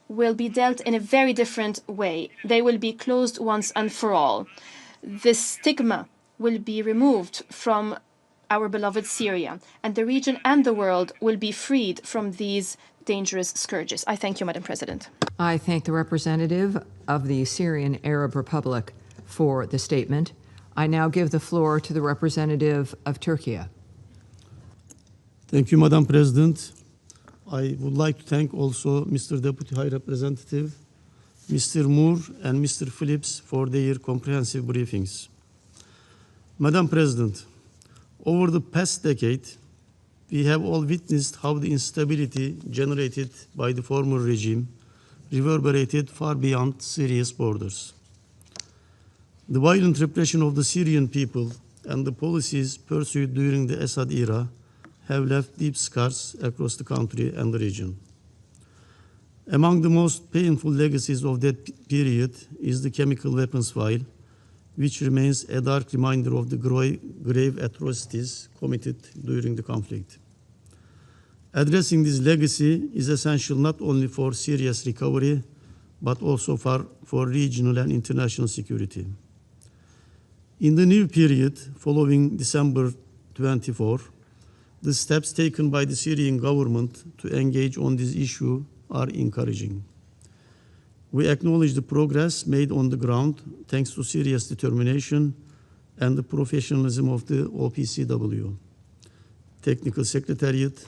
will be dealt in a very different way. They will be closed once and for all. The stigma will be removed from our beloved Syria, and the region and the world will be freed from these dangerous scourges. I thank you, Madam President. I thank the representative of the Syrian Arab Republic for the statement. I now give the floor to the representative of Turkey. Thank you, Madam President. I would like to thank also Mr. Deputy High Representative, Mr. Moore and Mr. Phillips for their comprehensive briefings. Madam President, over the past decade, we have all witnessed how the instability generated by the former regime reverberated far beyond Syria's borders. The violent repression of the Syrian people and the policies pursued during the Assad era have left deep scars across the country and the region. Among the most painful legacies of that period is the chemical weapons file, which remains a dark reminder of the grave atrocities committed during the conflict. Addressing this legacy is essential not only for Syria's recovery, but also for regional and international security. In the new period following December 24, the steps taken by the Syrian government to engage on this issue are encouraging. We acknowledge the progress made on the ground thanks to Syria's determination and the professionalism of the OPCW, Technical Secretariat,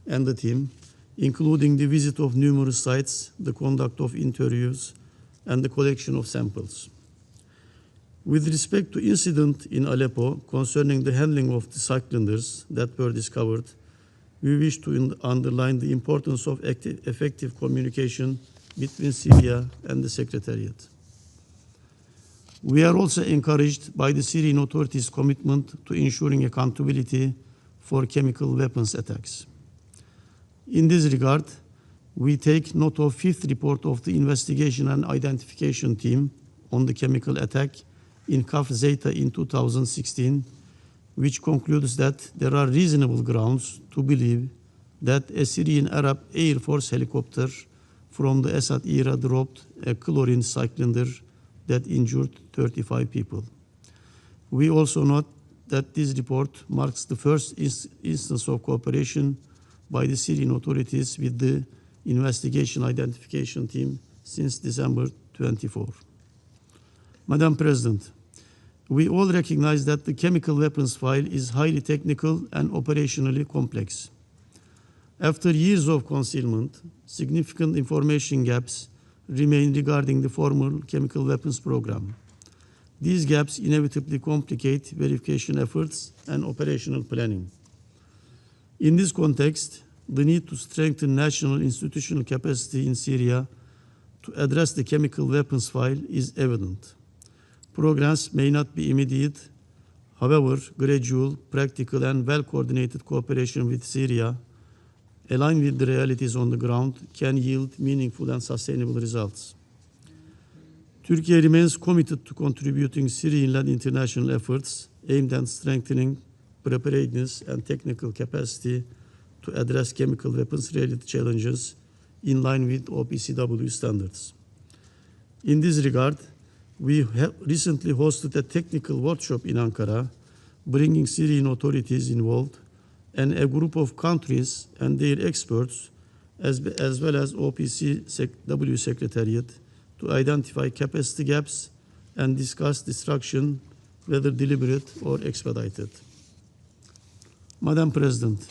and the team, including the visit of numerous sites, the conduct of interviews, and the collection of samples. With respect to incident in Aleppo concerning the handling of the cylinders that were discovered, we wish to underline the importance of effective communication between Syria and the Secretariat. We are also encouraged by the Syrian authorities' commitment to ensuring accountability for chemical weapons attacks. In this regard, we take note of fifth report of the investigation and identification team on the chemical attack in Kafr Zeyta in 2016, which concludes that there are reasonable grounds to believe that a Syrian Arab Air Force helicopter from the Assad era dropped a chlorine cylinder that injured 35 people. We also note that this report marks the first instance of cooperation by the Syrian authorities with the investigation identification team since December 24. Madam President, we all recognize that the chemical weapons file is highly technical and operationally complex. After years of concealment, significant information gaps remain regarding the former chemical weapons program. These gaps inevitably complicate verification efforts and operational planning. In this context, the need to strengthen national institutional capacity in Syria to address the chemical weapons file is evident. Progress may not be immediate. However, gradual, practical, and well-coordinated cooperation with Syria, aligned with the realities on the ground, can yield meaningful and sustainable results. Turkey remains committed to contributing Syrian-led international efforts aimed at strengthening preparedness and technical capacity to address chemical weapons-related challenges in line with OPCW standards. In this regard, we have recently hosted a technical workshop in Ankara, bringing Syrian authorities involved and a group of countries and their experts, as well as OPCW Secretariat, to identify capacity gaps and discuss destruction, whether deliberate or expedited. Madam President,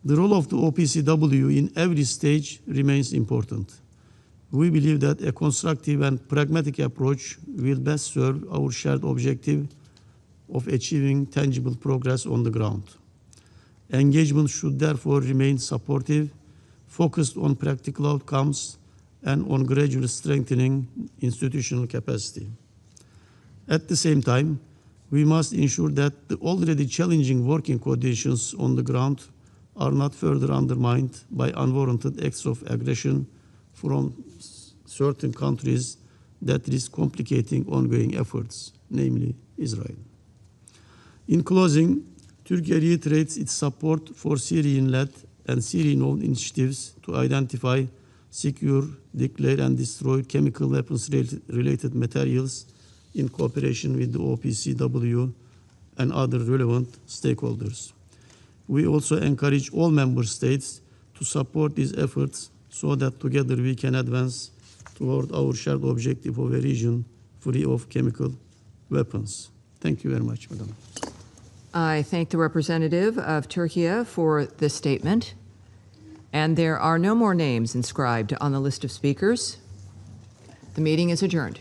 the role of the OPCW in every stage remains important. We believe that a constructive and pragmatic approach will best serve our shared objective of achieving tangible progress on the ground. Engagement should therefore remain supportive, focused on practical outcomes, and on gradually strengthening institutional capacity. At the same time, we must ensure that the already challenging working conditions on the ground are not further undermined by unwarranted acts of aggression from certain countries that risk complicating ongoing efforts, namely Israel. In closing, Turkey reiterates its support for Syrian-led and Syrian-owned initiatives to identify, secure, declare, and destroy chemical weapons-related materials in cooperation with the OPCW and other relevant stakeholders. We also encourage all member states to support these efforts so that together we can advance toward our shared objective of a region free of chemical weapons. Thank you very much, Madam. I thank the representative of Turkey for this statement. And there are no more names inscribed on the list of speakers. The meeting is adjourned.